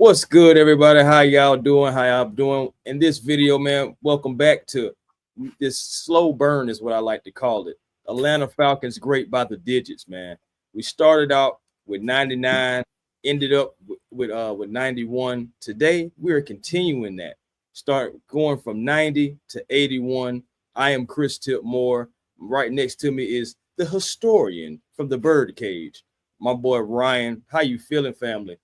What's good, everybody? How y'all doing? How y'all doing? In this video, man, welcome back to this slow burn is what I like to call it. Atlanta Falcons great by the digits, man. We started out with 99, ended up with 91. Today, we're continuing that. Start going from 90 to 81. I am Chris Tipmore. Right next to me is the historian from the Birdcage, my boy Ryan. How you feeling, family?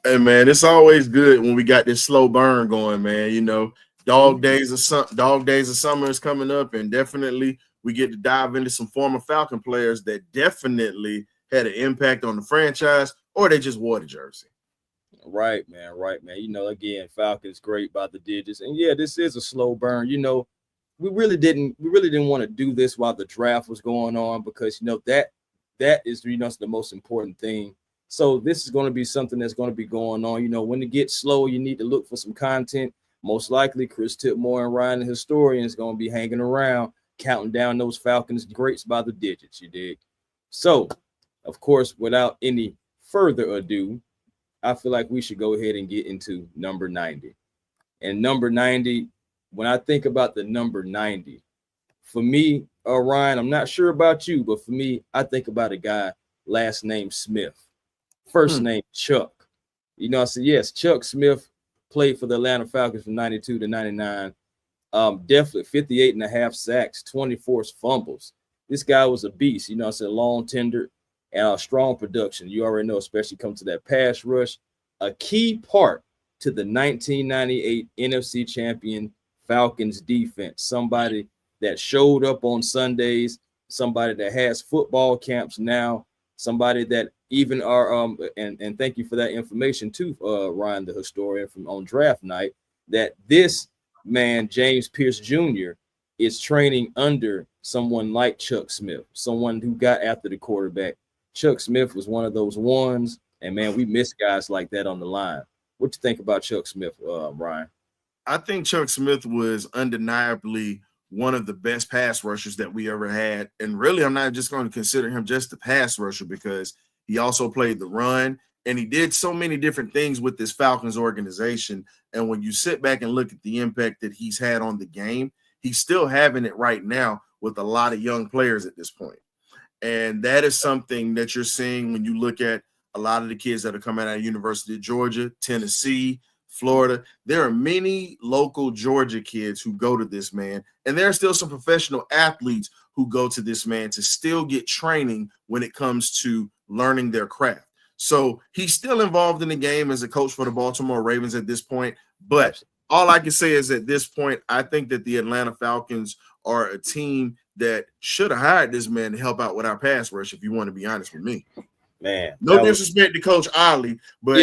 Hey man, it's always good when we got this slow burn going, man. Dog days of summer is coming up, and definitely we get to dive into some former Falcon players that definitely had an impact on the franchise, or they just wore the jersey. Right, man. Right, man. Again, Falcons great by the digits, and yeah, this is a slow burn. We really didn't want to do this while the draft was going on because that is the most important thing. So this is going to be something that's going to be going on. When it gets slow, you need to look for some content. Most likely, Chris Tipmore and Ryan, the historian, is going to be hanging around, counting down those Falcons greats by the digits. You dig? So, of course, without any further ado, I feel like we should go ahead and get into number 90. And number 90, when I think about the number 90, for me, Ryan, I'm not sure about you, but for me, I think about a guy last name Smith, first name Chuck. I said, yes, Chuck Smith played for the Atlanta Falcons from 92 to 99. Definitely 58 and a half sacks, 24 fumbles. This guy was a beast. I said long tender and a strong production. You already know, especially come to that pass rush. A key part to the 1998 NFC champion Falcons defense. Somebody that showed up on Sundays, somebody that has football camps now, somebody that even are and thank you for that information too, Ryan, the historian from on draft night, that this man, James Pierce Jr., is training under someone like Chuck Smith, someone who got after the quarterback. Chuck Smith was one of those ones, and man, we miss guys like that on the line. What you think about Chuck Smith, Ryan? I think Chuck Smith was undeniably one of the best pass rushers that we ever had. And really, I'm not just going to consider him just the pass rusher because he also played the run and he did so many different things with this Falcons organization. And when you sit back and look at the impact that he's had on the game, he's still having it right now with a lot of young players at this point. And that is something that you're seeing when you look at a lot of the kids that are coming out of University of Georgia, Tennessee, Florida. There are many local Georgia kids who go to this man, and there are still some professional athletes who go to this man to still get training when it comes to learning their craft. So he's still involved in the game as a coach for the Baltimore Ravens at this point. But all I can say is at this point, I think that the Atlanta Falcons are a team that should have hired this man to help out with our pass rush, if you want to be honest with me. Man, no disrespect to Coach Ollie, but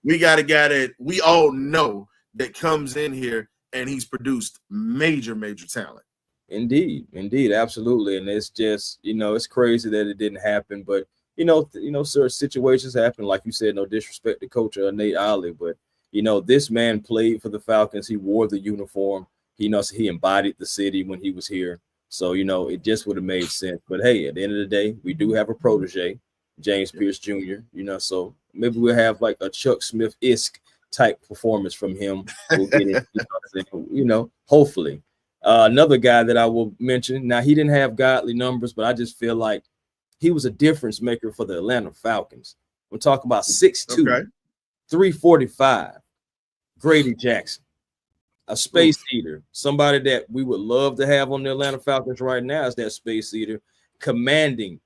we got a guy that we all know that comes in here and he's produced major talent. Indeed, absolutely. And it's just, it's crazy that it didn't happen. But certain situations happen. Like you said, no disrespect to Coach Nate Ollie, but this man played for the Falcons. He wore the uniform. He embodied the city when he was here. So, it just would have made sense. But hey, at the end of the day, we do have a protege, James Pierce Jr., so maybe we'll have like a Chuck Smith-esque type performance from him. We'll get it, hopefully. Another guy that I will mention, now he didn't have godly numbers, but I just feel like he was a difference maker for the Atlanta Falcons. We're talking about 6'2", 345, Grady Jackson. A space eater, somebody that we would love to have on the Atlanta Falcons right now is that space eater, demanding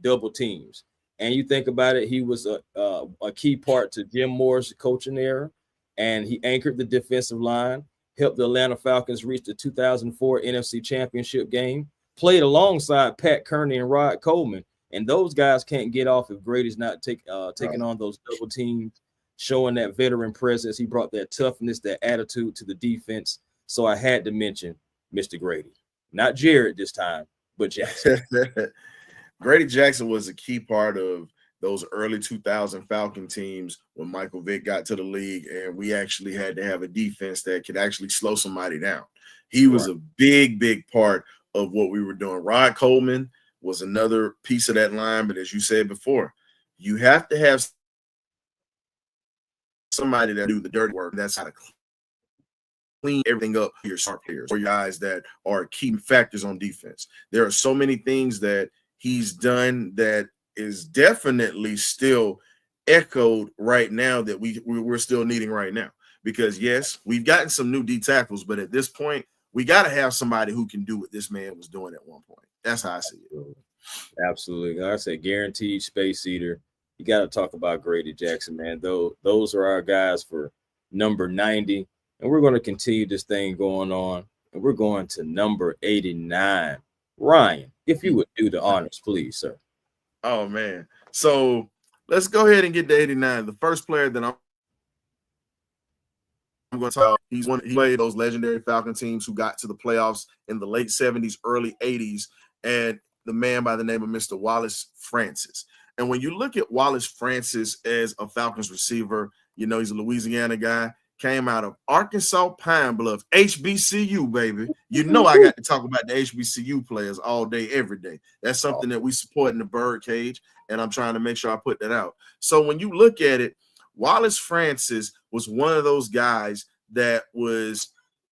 double teams. And you think about it, he was a key part to Jim Moore's coaching era, and he anchored the defensive line, helped the Atlanta Falcons reach the 2004 NFC Championship game, played alongside Pat Kearney and Rod Coleman, and those guys can't get off if Grady's not taking on those double teams, showing that veteran presence. He brought that toughness, that attitude to the defense. So I had to mention Mr. Grady. Not Jared this time, but Jackson. Grady Jackson was a key part of those early 2000 Falcon teams when Michael Vick got to the league, and we actually had to have a defense that could actually slow somebody down. He was a big part of what we were doing. Rod Coleman was another piece of that line, but as you said before, you have to have somebody that do the dirty work. That's how to clean everything up for your star players or your guys that are key factors on defense. There are so many things that he's done that is definitely still echoed right now that we're still needing right now. Because yes, we've gotten some new D tackles, but at this point, we got to have somebody who can do what this man was doing at one point. That's how I see it. Absolutely. Like I said, guaranteed space eater. You got to talk about Grady Jackson, man. Those are our guys for number 90. And we're going to continue this thing going on. And we're going to number 89. Ryan, if you would do the honors, please, sir. Oh, man. So let's go ahead and get to 89. The first player that I'm going to talk, he played those legendary Falcon teams who got to the playoffs in the late 70s, early 80s, and the man by the name of Mr. Wallace Francis. And when you look at Wallace Francis as a Falcons receiver, you know, he's a Louisiana guy, came out of Arkansas Pine Bluff, HBCU, baby. You know I got to talk about the HBCU players all day, every day. That's something that we support in the Birdcage, and I'm trying to make sure I put that out. So when you look at it, Wallace Francis was one of those guys that was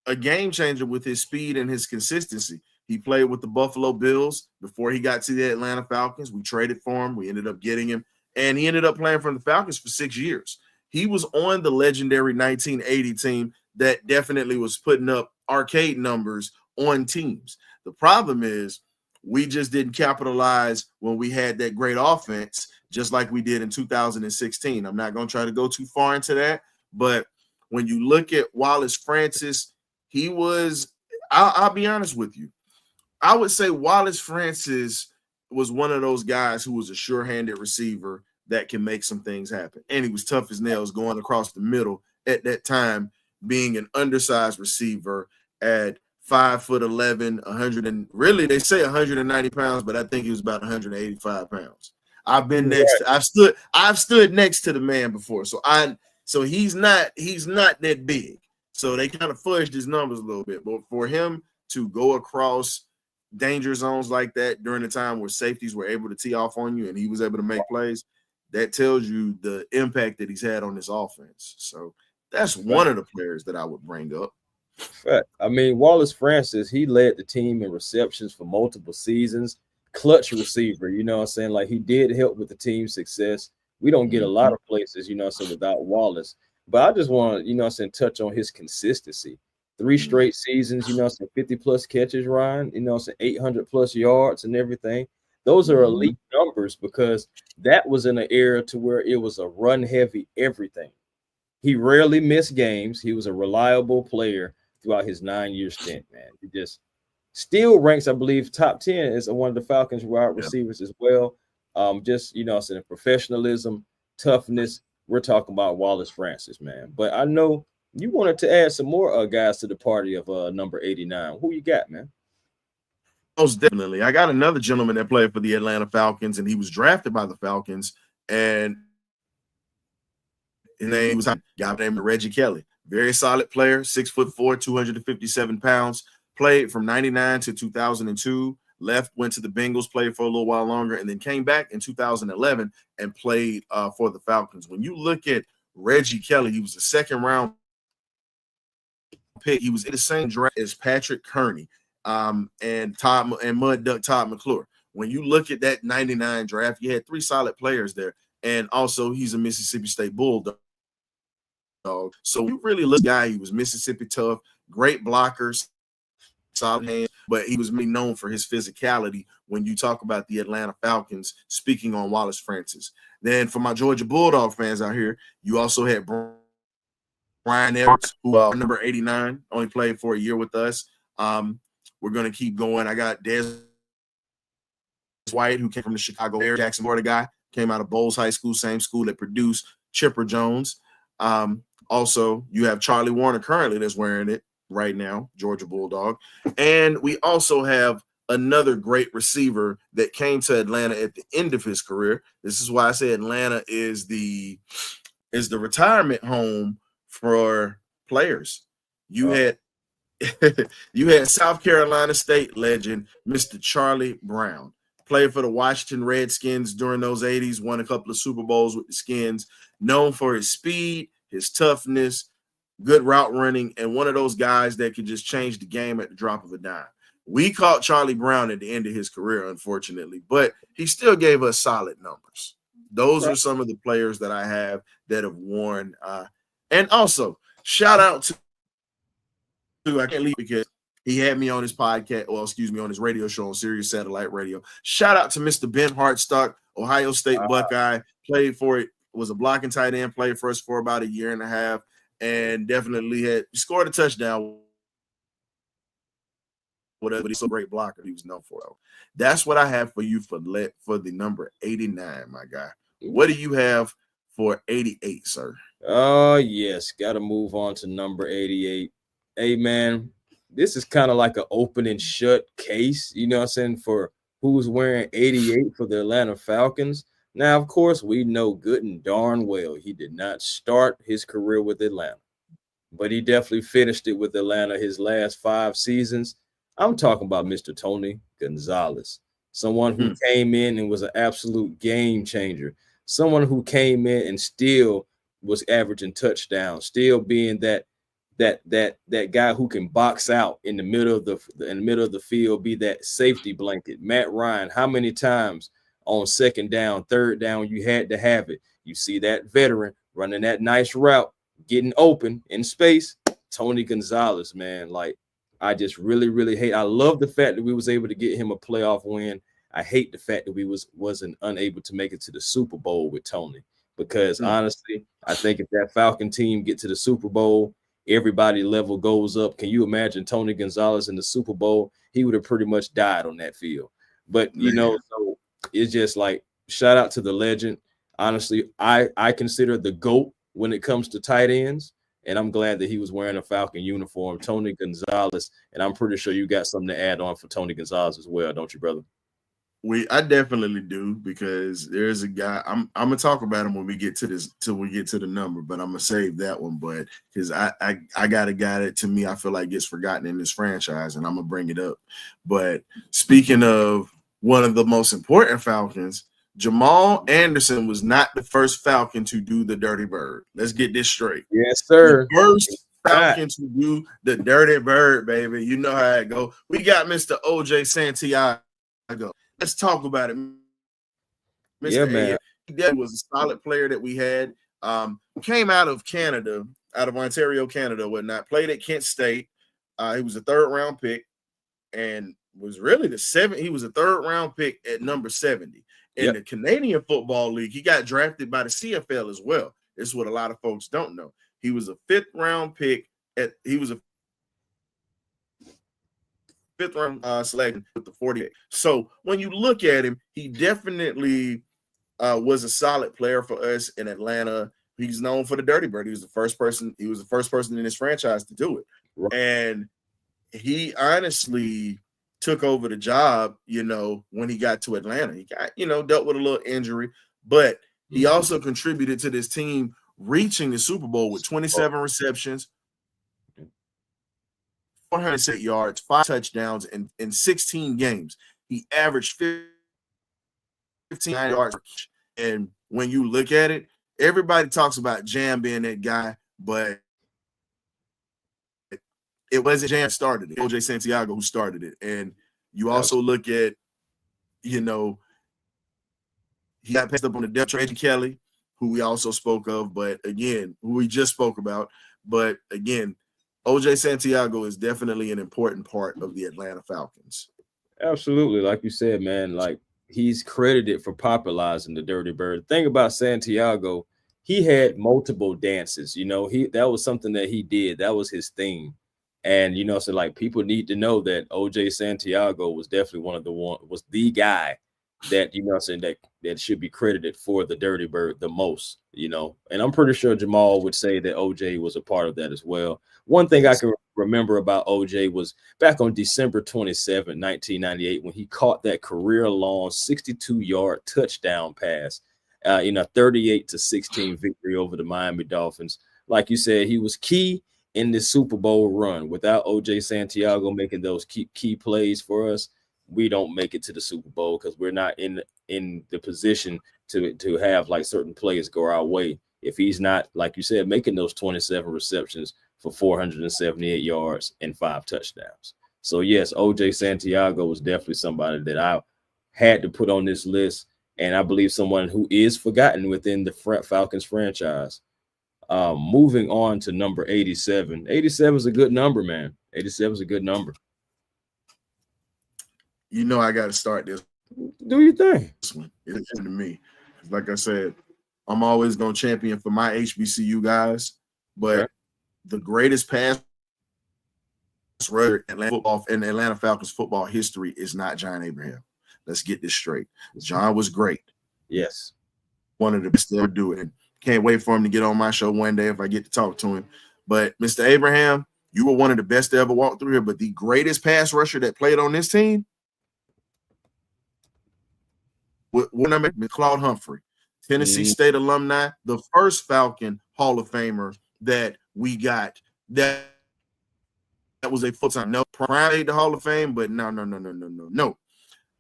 a game changer with his speed and his consistency. He played with the Buffalo Bills before he got to the Atlanta Falcons. We traded for him. We ended up getting him, and he ended up playing for the Falcons for 6 years. He was on the legendary 1980 team that definitely was putting up arcade numbers on teams. The problem is we just didn't capitalize when we had that great offense, just like we did in 2016. I'm not going to try to go too far into that, but when you look at Wallace Francis, he was, I'll be honest with you, I would say Wallace Francis was one of those guys who was a sure-handed receiver that can make some things happen. And he was tough as nails going across the middle at that time, being an undersized receiver at 5'11", 100 and really they say 190 pounds, but I think he was about 185 pounds. I've been next. I've stood next to the man before, so he's not that big. So they kind of fudged his numbers a little bit, but for him to go across danger zones like that during the time where safeties were able to tee off on you and he was able to make plays, that tells you the impact that he's had on this offense. So that's one of the players that I would bring up. I mean, Wallace Francis, he led the team in receptions for multiple seasons. Clutch receiver, you know what I'm saying? Like, he did help with the team's success. We don't get a lot of places, you know, so without Wallace. But I just want to, you know, touch on his consistency. 3 straight seasons, you know, 50-plus catches, Ryan, you know, 800-plus yards and everything. Those are elite numbers because that was in an era to where it was a run-heavy everything. He rarely missed games. He was a reliable player throughout his 9-year stint, man. He just still ranks, I believe, top 10 as one of the Falcons wide receivers as well. Just, you know, professionalism, toughness. We're talking about Wallace Francis, man. But I know you wanted to add some more guys to the party of number 89. Who you got, man? Most definitely. I got another gentleman that played for the Atlanta Falcons, and he was drafted by the Falcons, and his name was a guy named Reggie Kelly. Very solid player, 6'4", 257 pounds, played from 99 to 2002, went to the Bengals, played for a little while longer, and then came back in 2011 and played for the Falcons. When you look at Reggie Kelly, he was a second-round pick. He was in the same draft as Patrick Kearney and Mud Duck Todd McClure. When you look at that 99 draft, you had 3 solid players there, and also he's a Mississippi State Bulldog. So you really look at the guy, he was Mississippi tough, great blockers, solid hands, but he was really known for his physicality when you talk about the Atlanta Falcons, speaking on Wallace Francis. Then for my Georgia Bulldog fans out here, you also had Brian Edwards, who number 89, only played for a year with us. We're going to keep going. I got Des White, who came from the Chicago area, Jackson, Florida guy, came out of Bowles High School, same school that produced Chipper Jones. Also, you have Charlie Warner currently that's wearing it right now, Georgia Bulldog. And we also have another great receiver that came to Atlanta at the end of his career. This is why I say Atlanta is the retirement home for players. You had South Carolina State legend, Mr. Charlie Brown. Played for the Washington Redskins during those 80s, won a couple of Super Bowls with the Skins, known for his speed, his toughness, good route running, and one of those guys that could just change the game at the drop of a dime. We caught Charlie Brown at the end of his career, unfortunately, but he still gave us solid numbers. Those are some of the players that I have that have worn. And also, shout out to I can't leave because he had me on his podcast, on his radio show on Sirius Satellite Radio. Shout out to Mr. Ben Hartstock, Ohio State Buckeye, played for it, was a blocking tight end, played for us for about a year and a half, and definitely had scored a touchdown. Whatever, he's a great blocker he was known for. That's what I have for you for the number 89, my guy. What do you have for 88, sir? Oh, yes. Got to move on to number 88. Hey, man, this is kind of like an open and shut case, you know what I'm saying, for who's wearing 88 for the Atlanta Falcons. Now, of course, we know good and darn well he did not start his career with Atlanta, but he definitely finished it with Atlanta his last 5 seasons. I'm talking about Mr. Tony Gonzalez, someone who came in and was an absolute game changer, someone who came in and still was averaging touchdowns, still being that guy who can box out in the middle of the field, be that safety blanket. Matt Ryan, how many times on second down, third down, you had to have it? You see that veteran running that nice route, getting open in space. Tony Gonzalez, man, like I just really, really hate. I love the fact that we was able to get him a playoff win. I hate the fact that we wasn't unable to make it to the Super Bowl with Tony, because honestly, I think if that Falcon team get to the Super Bowl, everybody level goes up. Can you imagine Tony Gonzalez in the Super Bowl? He would have pretty much died on that field. But, so it's just like, shout out to the legend. Honestly, I consider the GOAT when it comes to tight ends, and I'm glad that he was wearing a Falcon uniform, Tony Gonzalez, and I'm pretty sure you got something to add on for Tony Gonzalez as well, don't you, brother? I definitely do, because there's a guy I'm gonna talk about him when we get to this, till we get to the number, but I'm gonna save that one. But because I got a guy that to me I feel like gets forgotten in this franchise, and I'm gonna bring it up. But speaking of one of the most important Falcons, Jamal Anderson was not the first Falcon to do the Dirty Bird. Let's get this straight. Yes, sir. The first Falcon to do the Dirty Bird, baby. You know how it go. We got Mr. OJ Santiago. Let's talk about it. Mr. Yeah, man. That was a solid player that we had. Came out of Canada, out of Ontario, Canada, whatnot. Played at Kent State. He was a 3rd round pick, and was really he was a 3rd round pick at number 70 in the Canadian Football League. He got drafted by the CFL as well. This is what a lot of folks don't know. He was a 5th round pick. He was a 5th round selection with the 48. So when you look at him, he definitely was a solid player for us in Atlanta. He's known for the Dirty Bird. He was the first person in his franchise to do it. Right. And he honestly took over the job, when he got to Atlanta. He got, dealt with a little injury, but he also contributed to this team reaching the Super Bowl with 27 receptions, 408 yards, 5 touchdowns in 16 games. He averaged 15 yards. And when you look at it, everybody talks about Jam being that guy, but it wasn't Jam started it. OJ Santiago who started it. And you also look at, he got passed up on the depth chart, Reggie Kelly, who we also spoke of, but again, who we just spoke about. But again, OJ Santiago is definitely an important part of the Atlanta Falcons. Absolutely. Like you said, man, like he's credited for popularizing the Dirty Bird. The thing about Santiago, he had multiple dances. That was something that he did. That was his thing. And, so like people need to know that OJ Santiago was definitely was the guy that, that should be credited for the Dirty Bird the most, and I'm pretty sure Jamal would say that OJ was a part of that as well. One thing I can remember about OJ was back on December 27, 1998, when he caught that career-long 62-yard touchdown pass in a 38-16 victory over the Miami Dolphins. Like you said, he was key in this Super Bowl run. Without OJ Santiago making those key plays for us, we don't make it to the Super Bowl, because we're not in the position to have like certain players go our way. if he's not, like you said, making those 27 receptions for 478 yards and 5 touchdowns. So, yes, O.J. Santiago was definitely somebody that I had to put on this list, and I believe someone who is forgotten within the Falcons franchise. Moving on to number 87. 87 is a good number, man. 87 is a good number. You know I got to start this. Do you think? This one it's to me. Like I said, I'm always going to champion for my HBCU guys, but the greatest pass rusher in Atlanta Falcons football history is not John Abraham. Let's get this straight. John was great. Yes. One of the best to ever do it. And can't wait for him to get on my show one day if I get to talk to him. But Mr. Abraham, you were one of the best to ever walk through here. But the greatest pass rusher that played on this team, Claude Humphrey, Tennessee State alumni, the first Falcon Hall of Famer that we got. That was a full-time. No, prime the Hall of Fame, but no.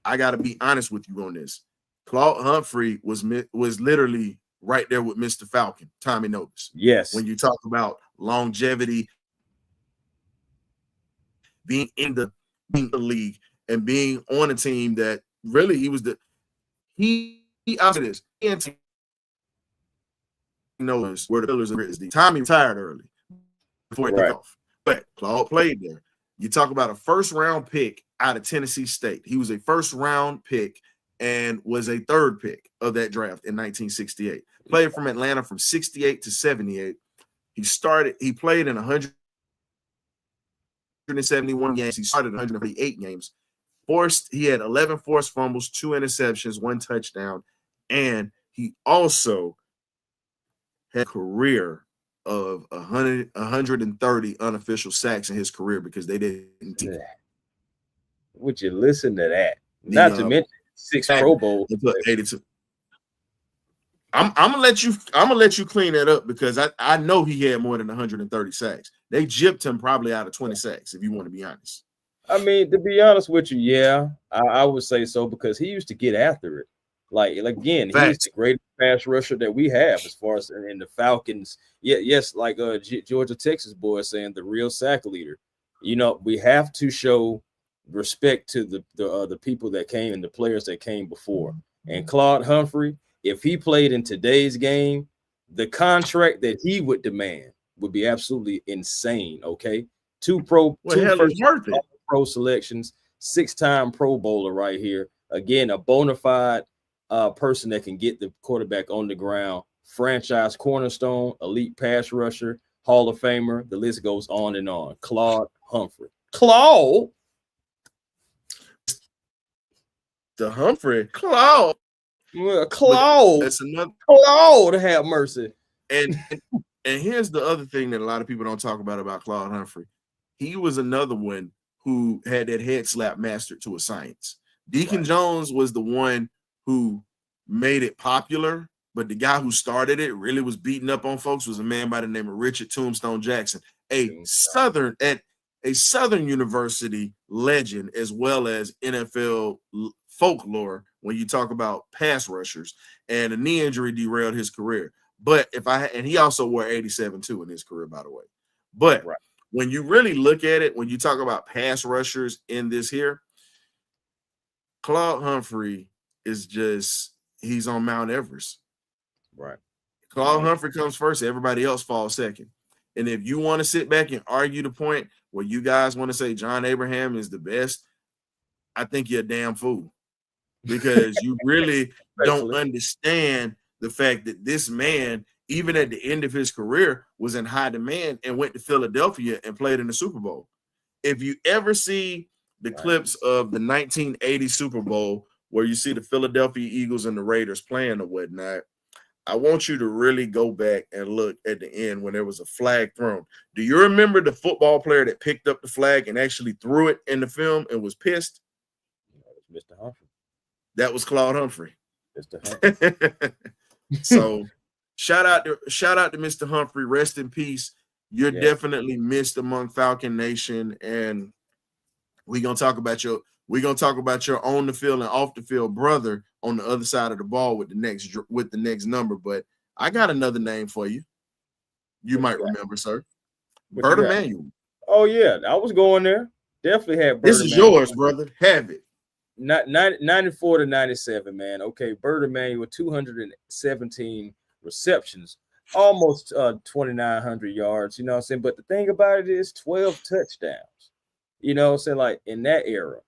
I got to be honest with you on this. Claude Humphrey was literally right there with Mr. Falcon, Tommy Nobis. Yes. When you talk about longevity, being in the league and being on a team that really he out of this. He knows where the pillars are. Tommy retired early before he took off. But Claude played there. You talk about a first-round pick out of Tennessee State. He was a first-round pick and was a third pick of that draft in 1968. Played from Atlanta from 68 to 78. He played in 171 games. He started 138 games. He had 11 forced fumbles, 2 interceptions, 1 touchdown, and he also had a career of 130 unofficial sacks in his career because they didn't. Would you listen to that? Not to mention 6 Pro Bowls. 82. I'm gonna let you clean that up because I know he had more than 130 sacks. They gypped him probably out of 20 sacks, if you want to be honest. I mean, to be honest with you, yeah, I would say so because he used to get after it. Like again, he's the greatest pass rusher that we have as far as in the Falcons. Yeah, yes, like Georgia Texas boy saying the real sack leader. You know, we have to show respect to the people that came and the players that came before. And Claude Humphrey, if he played in today's game, the contract that he would demand would be absolutely insane. Okay, 2 pro selections, 6-time Pro Bowler right here. Again, a bona fide person that can get the quarterback on the ground, franchise cornerstone, elite pass rusher, Hall of Famer. The list goes on and on. Claude Humphrey. Claude. Claude. That's another Claude, have mercy. And here's the other thing that a lot of people don't talk about Claude Humphrey. He was another one who had that head slap mastered to a science. Deacon Jones was the one who made it popular, but the guy who started it really was beating up on folks was a man by the name of Richard Tombstone Jackson, a Southern University legend as well as NFL folklore when you talk about pass rushers, and a knee injury derailed his career. But and he also wore 87 too in his career, by the way. But when you really look at it, when you talk about pass rushers in this here, Claude Humphrey is he's on Mount Everest. Right. Claude Humphrey comes first, everybody else falls second. And if you want to sit back and argue the point where you guys want to say John Abraham is the best, I think you're a damn fool because you really don't understand the fact that this man, even at the end of his career, was in high demand and went to Philadelphia and played in the Super Bowl. If you ever see the clips of the 1980 Super Bowl where you see the Philadelphia Eagles and the Raiders playing or whatnot, I want you to really go back and look at the end when there was a flag thrown. Do you remember the football player that picked up the flag and actually threw it in the film and was pissed? Mr. Humphrey. That was Claude Humphrey. Mr. Humphrey. So shout out to Mr. Humphrey. Rest in peace. You're definitely missed among Falcon Nation, and we're gonna talk about your on the field and off the field brother on the other side of the ball with the next number. But I got another name for you. You might remember, sir. What you Bert got? Emanuel. Oh yeah, I was going there. Definitely had This Bert is Emanuel. yours, brother. Have it. 94 to 97, man. Okay, Bert Emanuel, 217 receptions, almost 2,900 yards. You know what I'm saying? But the thing about it is 12 touchdowns. You know what I'm saying? Like in that era,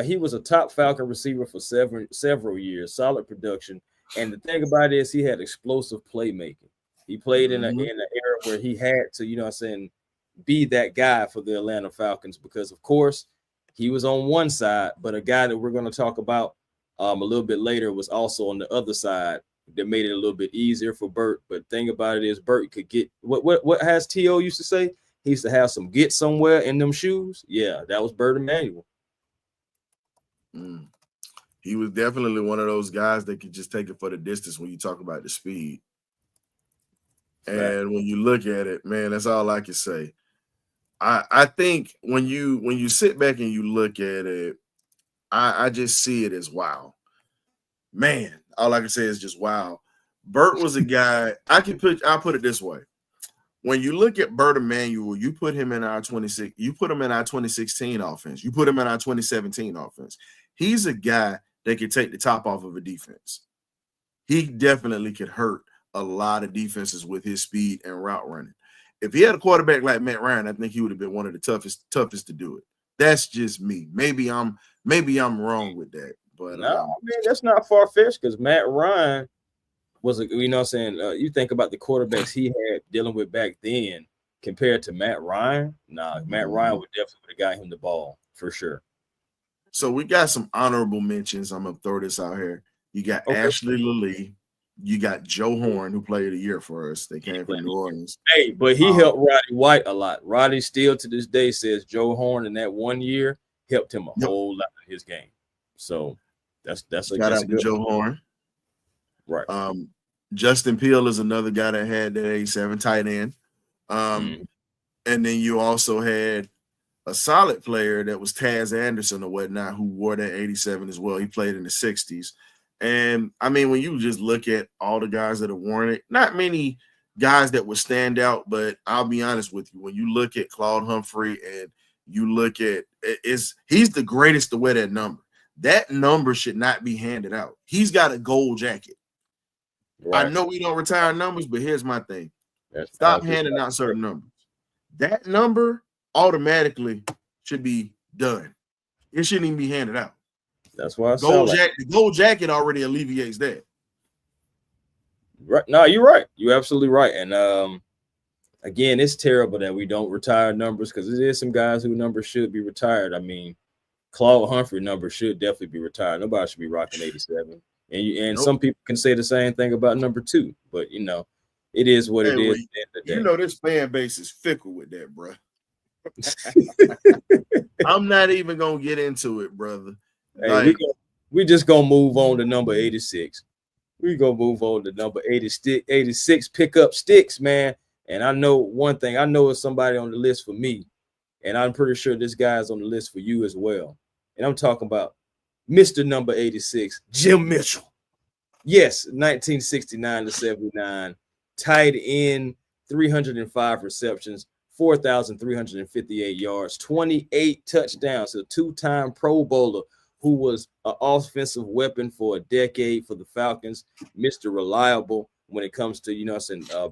he was a top Falcon receiver for several years, solid production. And the thing about it is he had explosive playmaking. He played in an era where he had to, you know what I'm saying, be that guy for the Atlanta Falcons because, of course, he was on one side, but a guy that we're going to talk about a little bit later was also on the other side that made it a little bit easier for Bert. But the thing about it is Bert could get what has T.O. used to say? He used to have some get somewhere in them shoes. Yeah, that was Bert Emanuel. He was definitely one of those guys that could just take it for the distance when you talk about the speed. And when you look at it, man, that's all I can say. I think when you sit back and you look at it, I just see it as wow. Man, all I can say is just wow. Bert was a guy, I'll put it this way. When you look at Bert Emanuel, you put him in our 2016 offense, you put him in our 2017 offense. He's a guy that could take the top off of a defense. He definitely could hurt a lot of defenses with his speed and route running. If he had a quarterback like Matt Ryan, I think he would have been one of the toughest to do it. That's just me. Maybe I'm wrong with that. But no, I mean, that's not far-fetched because Matt Ryan was you know what I'm saying, you think about the quarterbacks he had dealing with back then compared to Matt Ryan. Matt Ryan would definitely have got him the ball for sure. So we got some honorable mentions. I'm gonna throw this out here. You got Ashley Lilly. You got Joe Horn, who played a year for us. They came from New Orleans. Hey, but he helped Roddy White a lot. Roddy still to this day says Joe Horn in that 1 year helped him a whole lot in his game. So that's a good Joe Horn. Right. Justin Peele is another guy that had that 87 tight end. And then you also had a solid player that was Taz Anderson or whatnot, who wore that 87 as well. He played in the 60s. And I mean, when you just look at all the guys that have worn it, not many guys that would stand out, but I'll be honest with you. When you look at Claude Humphrey and you look at he's the greatest to wear that number. That number should not be handed out. He's got a gold jacket. Right. I know we don't retire numbers, but here's my thing. Stop handing out certain numbers. That number automatically should be done. It shouldn't even be handed out. That's why the gold jacket already alleviates that. Right. No, you're right. You're absolutely right. And again, it's terrible that we don't retire numbers because there is some guys whose numbers should be retired. I mean, Claude Humphrey number should definitely be retired. Nobody should be rocking 87. And some people can say the same thing about number 2, but you know, it is what it is. You know, this fan base is fickle with that, bro. I'm not even gonna get into it, brother. Hey, we just gonna move on to number 86. We gonna move on to number 86. Pick up sticks, man. And I know one thing. I know it's somebody on the list for me, and I'm pretty sure this guy's on the list for you as well. And I'm talking about Mr. Number 86, Jim Mitchell. Yes, 1969 to 79. Tight end, 305 receptions, 4,358 yards, 28 touchdowns. A 2-time Pro Bowler who was an offensive weapon for a decade for the Falcons. Mr. Reliable when it comes to, you know,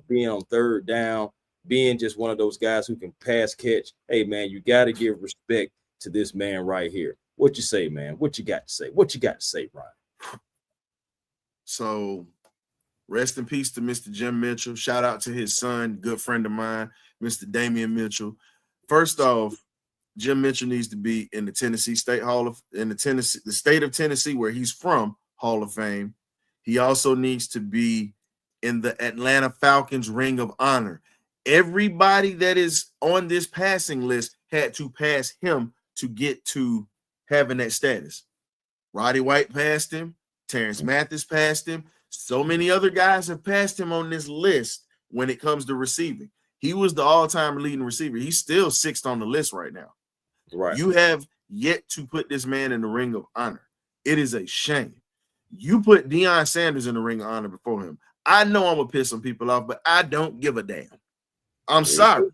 being on third down, being just one of those guys who can pass catch. Hey, man, you got to give respect to this man right here. What you say, man? What you got to say? What you got to say, Ryan? So rest in peace to Mr. Jim Mitchell. Shout out to his son, good friend of mine, Mr. Damian Mitchell. First off, Jim Mitchell needs to be in the Tennessee State the state of Tennessee, where he's from, Hall of Fame. He also needs to be in the Atlanta Falcons Ring of Honor. Everybody that is on this passing list had to pass him to get to having that status. Roddy White passed him. Terrence Mathis passed him. So many other guys have passed him on this list when it comes to receiving. He was the all-time leading receiver. He's still 6th on the list right now. Right. You have yet to put this man in the Ring of Honor. It is a shame. You put Deion Sanders in the Ring of Honor before him. I know I'm gonna piss some people off, but I don't give a damn. I'm sorry.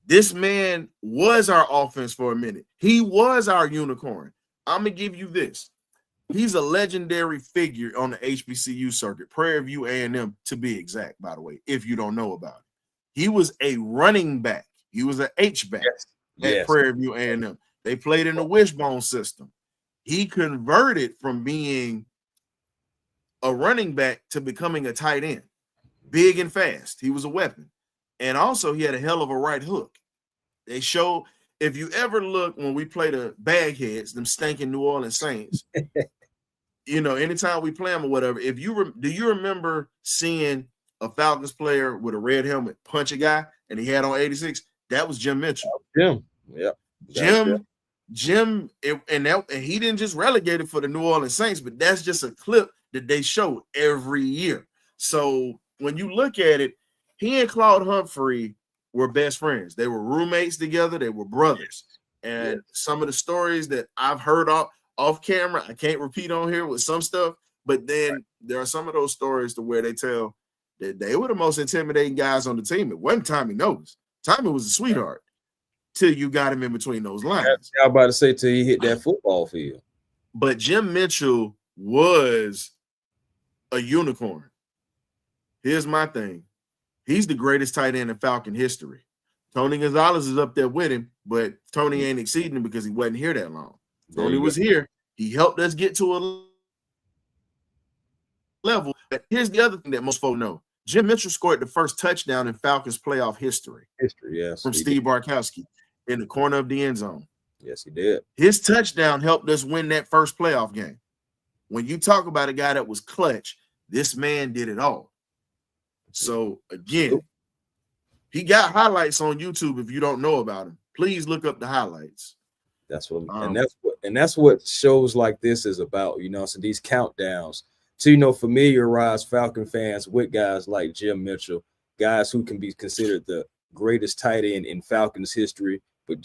This man was our offense for a minute. He was our unicorn. I'm gonna give you this. He's a legendary figure on the HBCU circuit, Prairie View A&M to be exact, by the way, if you don't know about it. He was a running back. He was an H-back at Prairie View A&M. They played in the wishbone system. He converted from being a running back to becoming a tight end, big and fast. He was a weapon. And also he had a hell of a right hook. They show, if you ever look when we play the Bagheads, them stinking New Orleans Saints, anytime we play them or whatever, do you remember seeing a Falcons player with a red helmet punch a guy and he had on 86? That was Jim Mitchell. Jim, and he didn't just relegate it for the New Orleans Saints, but that's just a clip that they show every year. So when you look at it, he and Claude Humphrey were best friends. They were roommates together. They were brothers. And some of the stories that I've heard off camera, I can't repeat on here with some stuff, but then there are some of those stories to where they tell that they were the most intimidating guys on the team. It wasn't Tommy Novus. Tommy was a sweetheart till you got him in between those lines. I was about to say till he hit that football field. But Jim Mitchell was a unicorn. Here's my thing. He's the greatest tight end in Falcon history. Tony Gonzalez is up there with him, but Tony ain't exceeding him because he wasn't here that long. Tony was here. He helped us get to a level. But here's the other thing that most folks know. Jim Mitchell scored the first touchdown in Falcons playoff history. From Steve Barkowski in the corner of the end zone. Yes, he did. His touchdown helped us win that first playoff game. When you talk about a guy that was clutch, this man did it all. So again, he got highlights on YouTube. If you don't know about him, please look up the highlights. That's what, and that's what shows like this is about. So these countdowns to familiarize Falcon fans with guys like Jim Mitchell, guys who can be considered the greatest tight end in Falcons history. But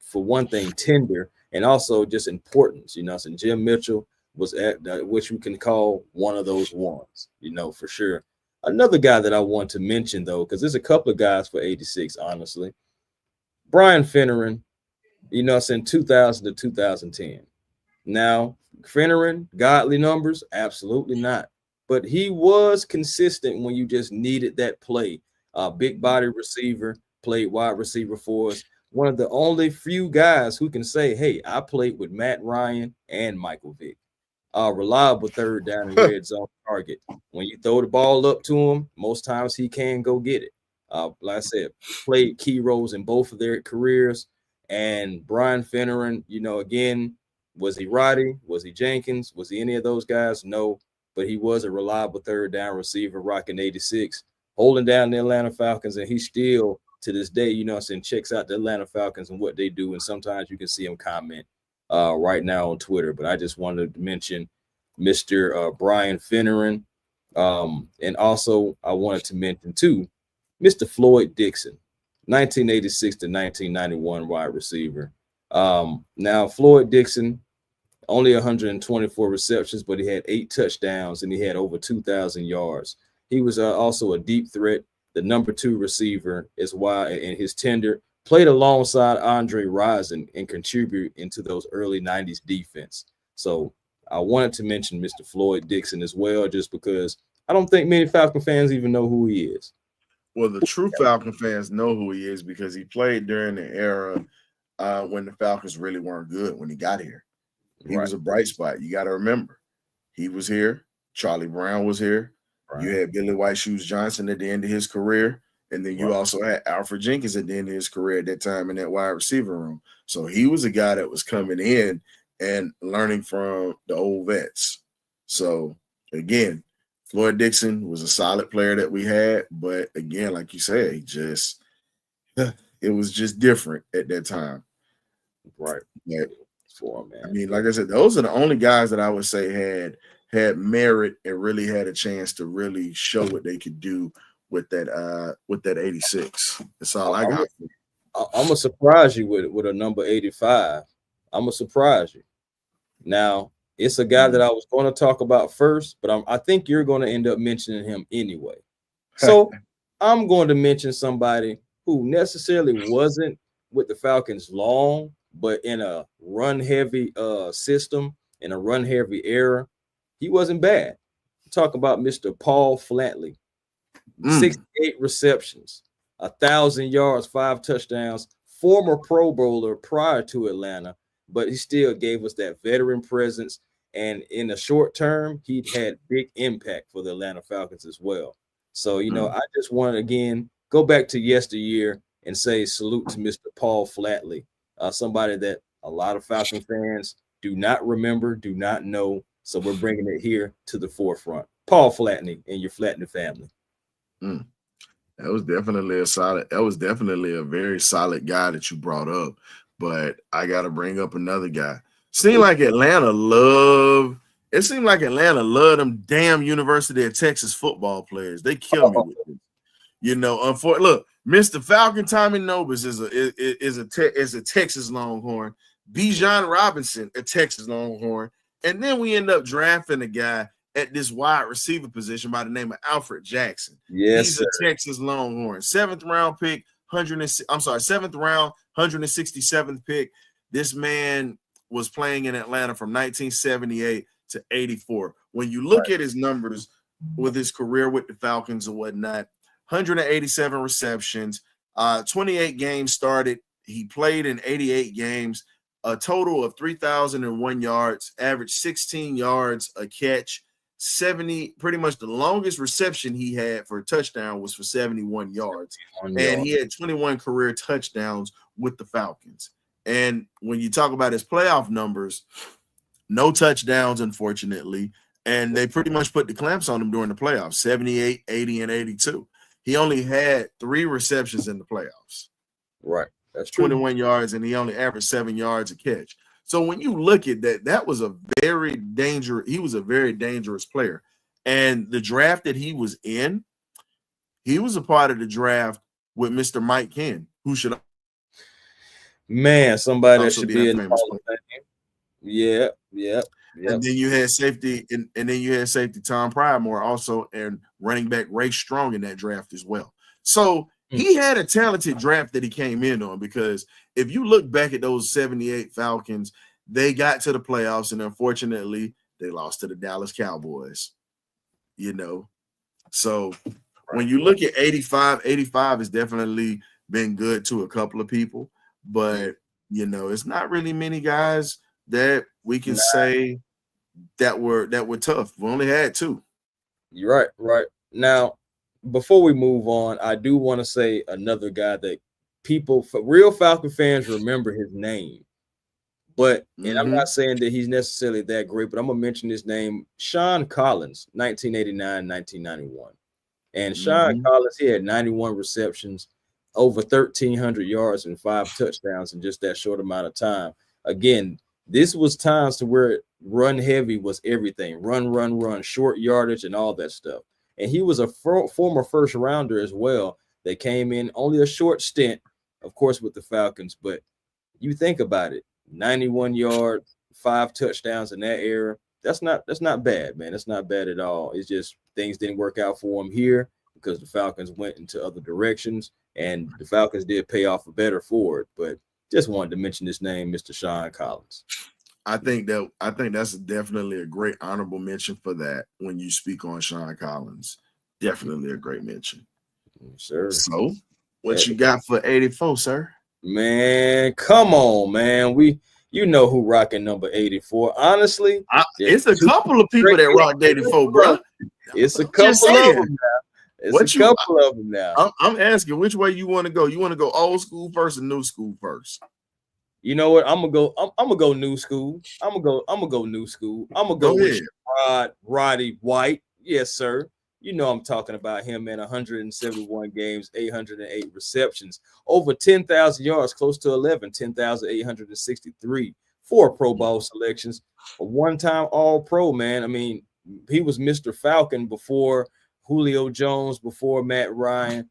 for one thing, tender and also just importance. So Jim Mitchell was at which we can call one of those ones. For sure. Another guy that I want to mention, though, because there's a couple of guys for 86, honestly. Brian Finneran, in 2000 to 2010. Now, Finneran, godly numbers? Absolutely not. But he was consistent when you just needed that play. Big body receiver, played wide receiver for us. One of the only few guys who can say, hey, I played with Matt Ryan and Michael Vick. Reliable third down and red zone target. When you throw the ball up to him, most times he can go get it. Like I said, played key roles in both of their careers. And Brian Finneran, again, was he Roddy? Was he Jenkins? Was he any of those guys? No, but he was a reliable third down receiver rocking 86, holding down the Atlanta Falcons. And he still, to this day, checks out the Atlanta Falcons and what they do. And sometimes you can see him comment right now on Twitter, but I just wanted to mention Mr. Brian Finneran. And also I wanted to mention too, Mr. Floyd Dixon, 1986 to 1991 wide receiver. Now Floyd Dixon, only 124 receptions, but he had 8 touchdowns and he had over 2,000 yards. He was also a deep threat, the number 2 receiver is why, and his tender played alongside Andre Rison and contribute into those early 90s defense. So I wanted to mention Mr. Floyd Dixon as well, just because I don't think many Falcon fans even know who he is. Well, the true Falcon fans know who he is because he played during the era when the Falcons really weren't good when he got here. He was a bright spot. You got to remember, he was here. Charlie Brown was here. You had Billy White Shoes Johnson at the end of his career. And then you also had Alfred Jenkins at the end of his career at that time in that wide receiver room. So he was a guy that was coming in and learning from the old vets. So, again, Floyd Dixon was a solid player that we had. But, again, like you said, it was just different at that time. Right. Yeah. I mean, like I said, those are the only guys that I would say had merit and really had a chance to really show what they could do with that 86. That's all I got. I'm gonna surprise you with a number 85. I'm gonna surprise you. Now, It's a guy that I was going to talk about first, but I think you're going to end up mentioning him anyway. So I'm going to mention somebody who necessarily wasn't with the Falcons long, but in a run-heavy system, in a run-heavy era, he wasn't bad. Talk about Mr. Paul Flatley. 68 receptions, 1,000 yards, 5 touchdowns, former Pro Bowler prior to Atlanta, but he still gave us that veteran presence. And in the short term, he had big impact for the Atlanta Falcons as well. So, I just want to, again, go back to yesteryear and say salute to Mr. Paul Flatley, somebody that a lot of Falcon fans do not remember, do not know. So we're bringing it here to the forefront. Paul Flatley and your Flatley family. That was definitely a solid. That was definitely a very solid guy that you brought up. But I got to bring up another guy. It seemed like Atlanta loved them damn University of Texas football players. They kill me with it. Look, Mr. Falcon Tommy Nobis is a Texas Longhorn. Bijan Robinson, a Texas Longhorn, and then we end up drafting a guy at this wide receiver position by the name of Alfred Jackson. Yes, he's sir. A Texas Longhorn, 7th round, 167th pick. This man was playing in Atlanta from 1978 to 84. When you look at his numbers with his career with the Falcons and whatnot, 187 receptions, 28 games started. He played in 88 games, a total of 3,001 yards, averaged 16 yards a catch. 70, pretty much the longest reception he had for a touchdown was for 71 yards. And he had 21 career touchdowns with the Falcons. And when you talk about his playoff numbers, no touchdowns, unfortunately. And they pretty much put the clamps on him during the playoffs, 78, 80, and 82. He only had 3 receptions in the playoffs. Right. That's true. 21 yards, and he only averaged 7 yards a catch. So when you look at that, he was a very dangerous player. And the draft that he was in, he was a part of the draft with Mr. Mike Ken, who should somebody that should be in the Hall of Fame. Yeah. And then you had safety, and then you had safety Tom Prymore also, and running back Ray Strong in that draft as well. So he had a talented draft that he came in on, because if you look back at those 78 Falcons, they got to the playoffs, and unfortunately, they lost to the Dallas Cowboys. So when you look at 85 has definitely been good to a couple of people, but it's not really many guys that we can say that were tough. We only had 2. You're right. Now, before we move on, I do want to say another guy that real Falcon fans remember his name. But, and I'm not saying that he's necessarily that great, but I'm going to mention his name, Sean Collins, 1989, 1991. And Sean Collins, he had 91 receptions, over 1,300 yards, and 5 touchdowns in just that short amount of time. Again, this was times to where run heavy was everything. Run, short yardage, and all that stuff. And he was a former first rounder as well that came in only a short stint, of course, with the Falcons. But you think about it, 91 yards, 5 touchdowns in that era. That's not bad, man. That's not bad at all. It's just things didn't work out for him here because the Falcons went into other directions, and the Falcons did pay off a better for it. But just wanted to mention this name, Mr. Sean Collins. I think that's definitely a great honorable mention for that when you speak on Sean Collins. Definitely a great mention. Sure. So what you got for 84, sir? Man, come on, man. You know who rocking number 84. Honestly, it's a couple of people that rock 84, bro. It's a couple of them now. I'm asking which way you want to go. You want to go old school first or new school first? You know what? I'm gonna go new school. I'm gonna go new school. I'm gonna go with Roddy White. Yes, sir. You know I'm talking about him, man. 171 games, 808 receptions, over 10,000 yards, close to 10,863, 4 Pro Bowl selections, a one-time All-Pro, man. I mean, he was Mr. Falcon before Julio Jones, before Matt Ryan.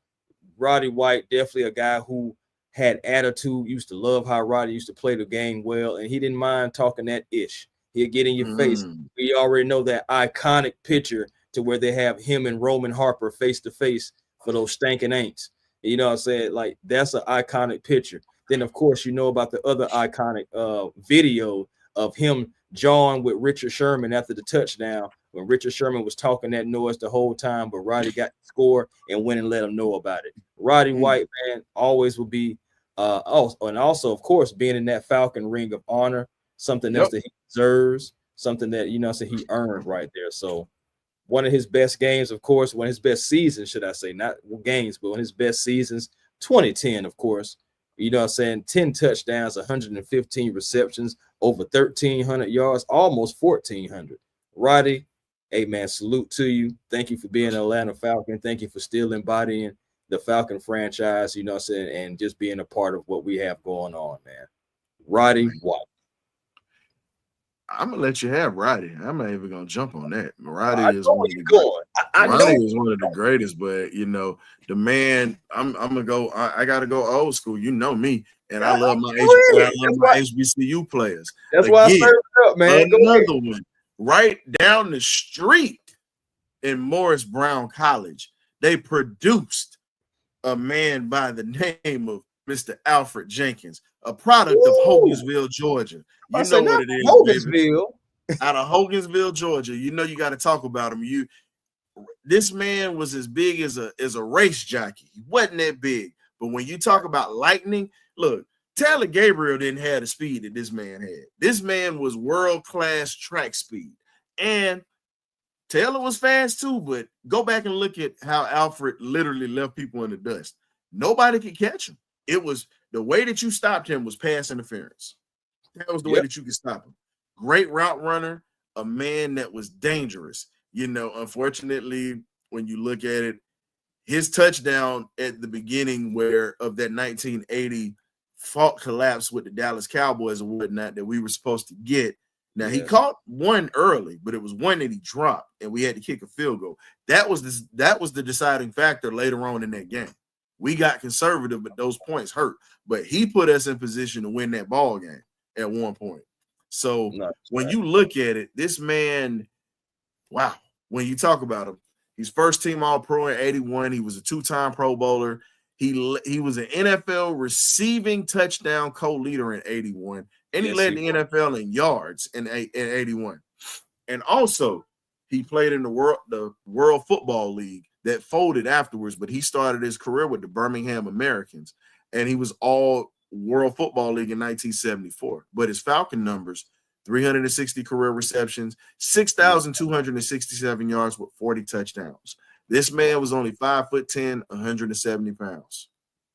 Roddy White, definitely a guy who had attitude, used to love how Roddy used to play the game well, and he didn't mind talking that ish. He'll get in your face. We already know that iconic picture to where they have him and Roman Harper face to face for those stankin' ain'ts. You know what I'm saying? Like, that's an iconic picture. Then, of course, you know about the other iconic video of him jawing with Richard Sherman after the touchdown, when Richard Sherman was talking that noise the whole time, but Roddy got the score and went and let him know about it. Roddy White, man, always will be and also, of course, being in that Falcon Ring of Honor, something else that he deserves, something that, you know, so he earned right there. So one of his best games, of course, one of his best seasons, should I say, not games, but one of his best seasons, 2010, of course. You know what I'm saying? 10 touchdowns, 115 receptions, over 1,300 yards, almost 1,400. Roddy, hey, man, salute to you. Thank you for being an Atlanta Falcon. Thank you for still embodying the Falcon franchise, you know what I'm saying, and just being a part of what we have going on, man. Roddy White. I'm gonna let you have Roddy. I'm not even gonna jump on that. Roddy is one of the greatest, but you know, the man, I'm gonna go. I gotta go old school. You know me, and I love my HBCU players. That's why I served it up, man. Another one right down the street in Morris Brown College. They produced a man by the name of Mr. Alfred Jenkins, a product of Hogansville, Georgia. You know what it is, Hogansville. Out of Hogansville, Georgia. You know you got to talk about him. This man was as big as a race jockey. He wasn't that big, but when you talk about lightning, look, Taylor Gabriel didn't have the speed that this man had. This man was world-class track speed, and Taylor was fast too. But go back and look at how Alfred literally left people in the dust. Nobody could catch him. It was the way that you stopped him was pass interference. That was the way that you could stop him. Great route runner, a man that was dangerous. You know, unfortunately, when you look at it, his touchdown at the beginning of that 1980 fault collapse with the Dallas Cowboys and whatnot that we were supposed to get. Now, he caught one early, but it was one that he dropped, and we had to kick a field goal. That was the deciding factor later on in that game. We got conservative, but those points hurt. But he put us in position to win that ball game at one point. So when you look at it, this man, wow, when you talk about him, he's first team All-Pro in 81. He was a two-time Pro Bowler. He was an NFL receiving touchdown co-leader in 81, and he led the NFL in yards in 81. And also, he played in the World Football League that folded afterwards, but he started his career with the Birmingham Americans, and he was all World Football League in 1974. But his Falcon numbers, 360 career receptions, 6,267 yards with 40 touchdowns. This man was only 5'10", 170 pounds.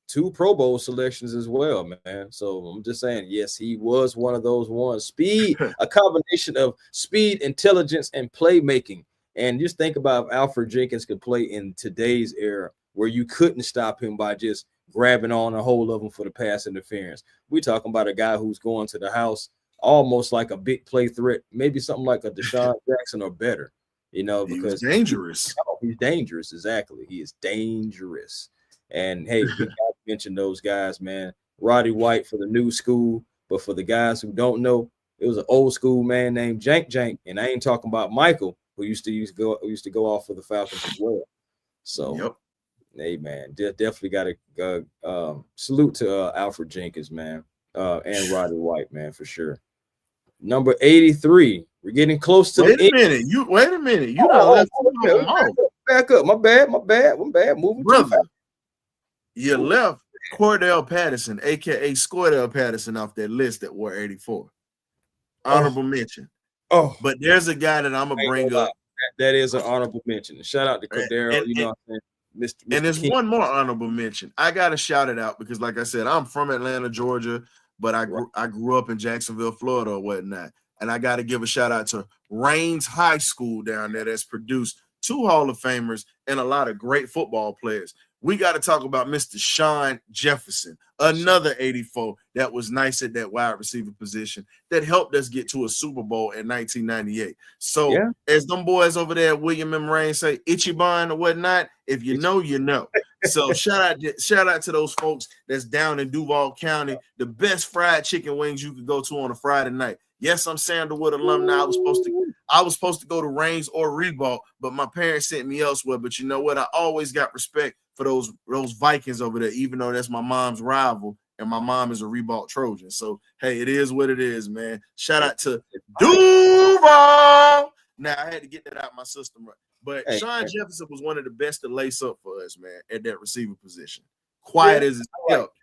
2 Pro Bowl selections as well, man. So I'm just saying, yes, he was one of those ones. Speed, a combination of speed, intelligence, and playmaking. And just think about if Alfred Jenkins could play in today's era where you couldn't stop him by just grabbing on a hold of him for the pass interference. We're talking about a guy who's going to the house almost like a big play threat, maybe something like a Deshaun Jackson or better, you know, because he's dangerous. He's dangerous. Exactly. He is dangerous. And hey, we got to mention those guys, man. Roddy White for the new school, but for the guys who don't know, it was an old school man named Jank. And I ain't talking about Michael, who used to go off for the Falcons as well. So, hey, man, definitely got to salute to Alfred Jenkins, man, and Roddy White, man, for sure. Number 83. We're getting close to Wait a minute. You back up. My bad. Moving, brother. You left Cordell Patterson, aka Scordell Patterson, off that list that wore 84. Honorable mention. But there's a guy that I'm gonna bring up. That is an honorable mention. Shout out to Cordell. You know what I'm saying? Mr. And there's King. one more honorable mention. I gotta shout it out because, like I said, I'm from Atlanta, Georgia, but I grew up in Jacksonville, Florida, or whatnot. And I got to give a shout out to Raines High School down there that's produced 2 Hall of Famers and a lot of great football players. We got to talk about Mr. Sean Jefferson, another 84 that was nice at that wide receiver position that helped us get to a Super Bowl in 1998. So as them boys over there, William M. Raines say, Ichiban or whatnot, if you know, you know. So shout out to those folks that's down in Duval County, the best fried chicken wings you could go to on a Friday night. Yes, I'm Sandalwood alumni. I was supposed to go to Reigns or Reebok, but my parents sent me elsewhere. But you know what? I always got respect for those Vikings over there, even though that's my mom's rival, and my mom is a Reebok Trojan. So hey, it is what it is, man. Shout out to Duval. Now I had to get that out of my system, right? But Sean Jefferson was one of the best to lace up for us, man, at that receiver position. Quiet as it's kept.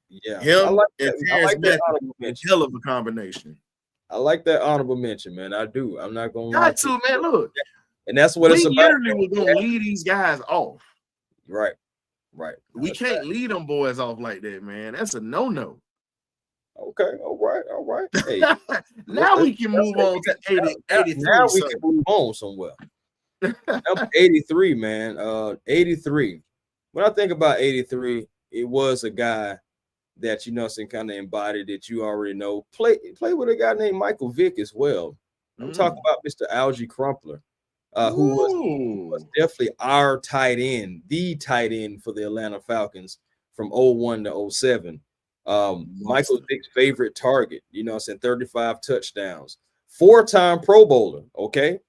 Yeah, him and Terrence Matthews, hell of a combination. I like that honorable mention, man. I do. I'm not gonna lie to man. Look, and that's what it's about. Literally, we're gonna lead these guys off. Right. We can't lead them boys off like that, man. That's a no-no. Okay, all right. Hey, now we can move on to 83. Now we can move on somewhere. Number 83, man. 83. When I think about 83, it was a guy that kind of embodied it. You already know. Play with a guy named Michael Vick as well. I'm talking about Mr. Algie Crumpler, who was definitely our tight end, the tight end for the Atlanta Falcons from 01 to 07. Michael Vick's favorite target, 35 touchdowns, 4-time Pro Bowler. Okay.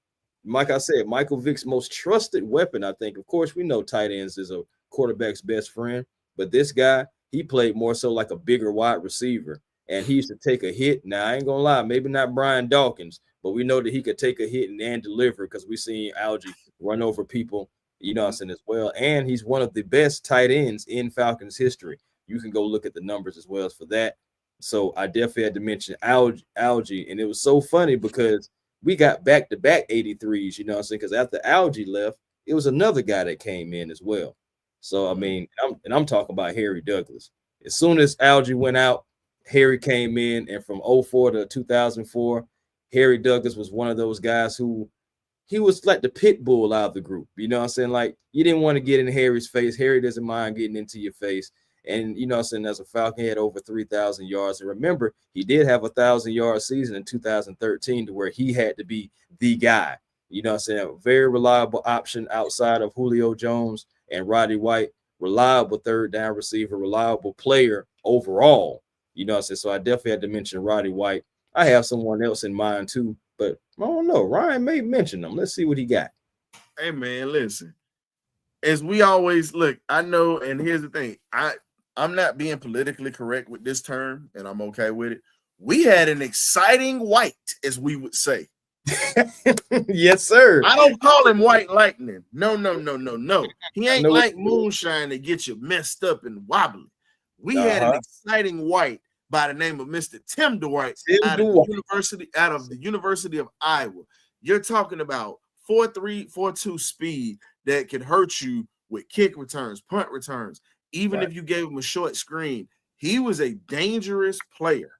Like I said, Michael Vick's most trusted weapon, I think. Of course, we know tight ends is a quarterback's best friend, but this guy, he played more so like a bigger wide receiver, and he used to take a hit. Now, I ain't gonna lie, maybe not Brian Dawkins, but we know that he could take a hit and deliver because we seen Algie run over people, as well. And he's one of the best tight ends in Falcons history. You can go look at the numbers as well as for that. So I definitely had to mention Algie, and it was so funny because we got back-to-back 83s, because after Algie left, it was another guy that came in as well. So, I mean, I'm talking about Harry Douglas. As soon as Algie went out, Harry came in, and from 04 to 2004, Harry Douglas was one of those guys who he was like the pit bull out of the group. You know what I'm saying? Like, you didn't want to get in Harry's face. Harry doesn't mind getting into your face. And, as a Falcon, he had over 3,000 yards. And remember, he did have a 1,000-yard season in 2013 to where he had to be the guy. A very reliable option outside of Julio Jones and Roddy White, reliable third down receiver, reliable player overall. So I definitely had to mention Roddy White. I have someone else in mind too, but I don't know. Ryan may mention them. Let's see what he got. Hey man, listen. As we always look, I know, and here's the thing. I'm not being politically correct with this term, and I'm okay with it. We had an exciting White, as we would say. Yes, sir. I don't call him White Lightning. No. He ain't like moonshine that gets you messed up and wobbly. We had an exciting White by the name of Mr. Tim Dwight out of the University of Iowa. You're talking about 4.3, 4.2 speed that could hurt you with kick returns, punt returns. Even if you gave him a short screen, he was a dangerous player.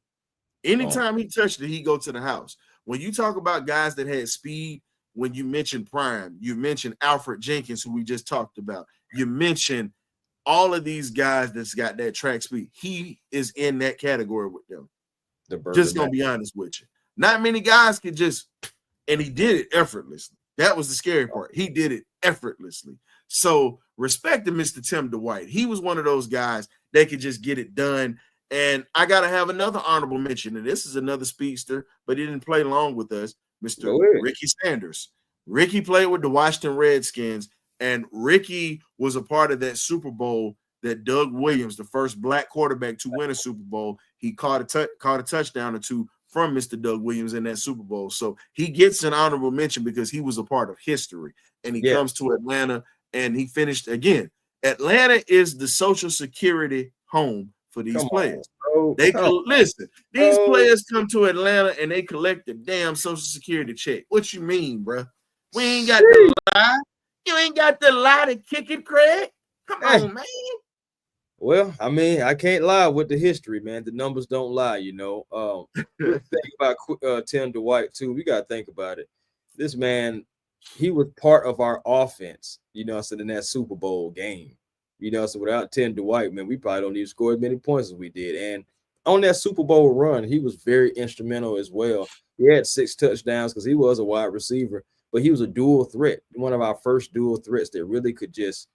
Anytime he touched it, he'd go to the house. When you talk about guys that had speed, when you mention Prime, you mentioned Alfred Jenkins, who we just talked about. You mentioned all of these guys that's got that track speed. He is in that category with them. Just going to be honest with you. Not many guys could and he did it effortlessly. That was the scary part. He did it effortlessly. So respect to Mr. Tim Dwight. He was one of those guys that could just get it done. And I got to have another honorable mention. And this is another speedster, but he didn't play long with us, Mr. Ricky Sanders. Ricky played with the Washington Redskins, and Ricky was a part of that Super Bowl that Doug Williams, the first black quarterback to win a Super Bowl, he caught a touchdown or two from Mr. Doug Williams in that Super Bowl. So he gets an honorable mention because he was a part of history. And he comes to Atlanta, and he finished again. Atlanta is the Social Security home for these players. Listen, these players come to Atlanta and they collect the damn Social Security check. What you mean, bro? We ain't got to lie. You ain't got to lie to kick it, Craig. Come on, man. Well, I mean, I can't lie with the history, man. The numbers don't lie, Think about Tim Dwight too. We got to think about it. This man, he was part of our offense, in that Super Bowl game. So without Tim Dwight, man, we probably don't need to score as many points as we did. And on that Super Bowl run, he was very instrumental as well. He had 6 touchdowns because he was a wide receiver, but he was a dual threat, one of our first dual threats that really could just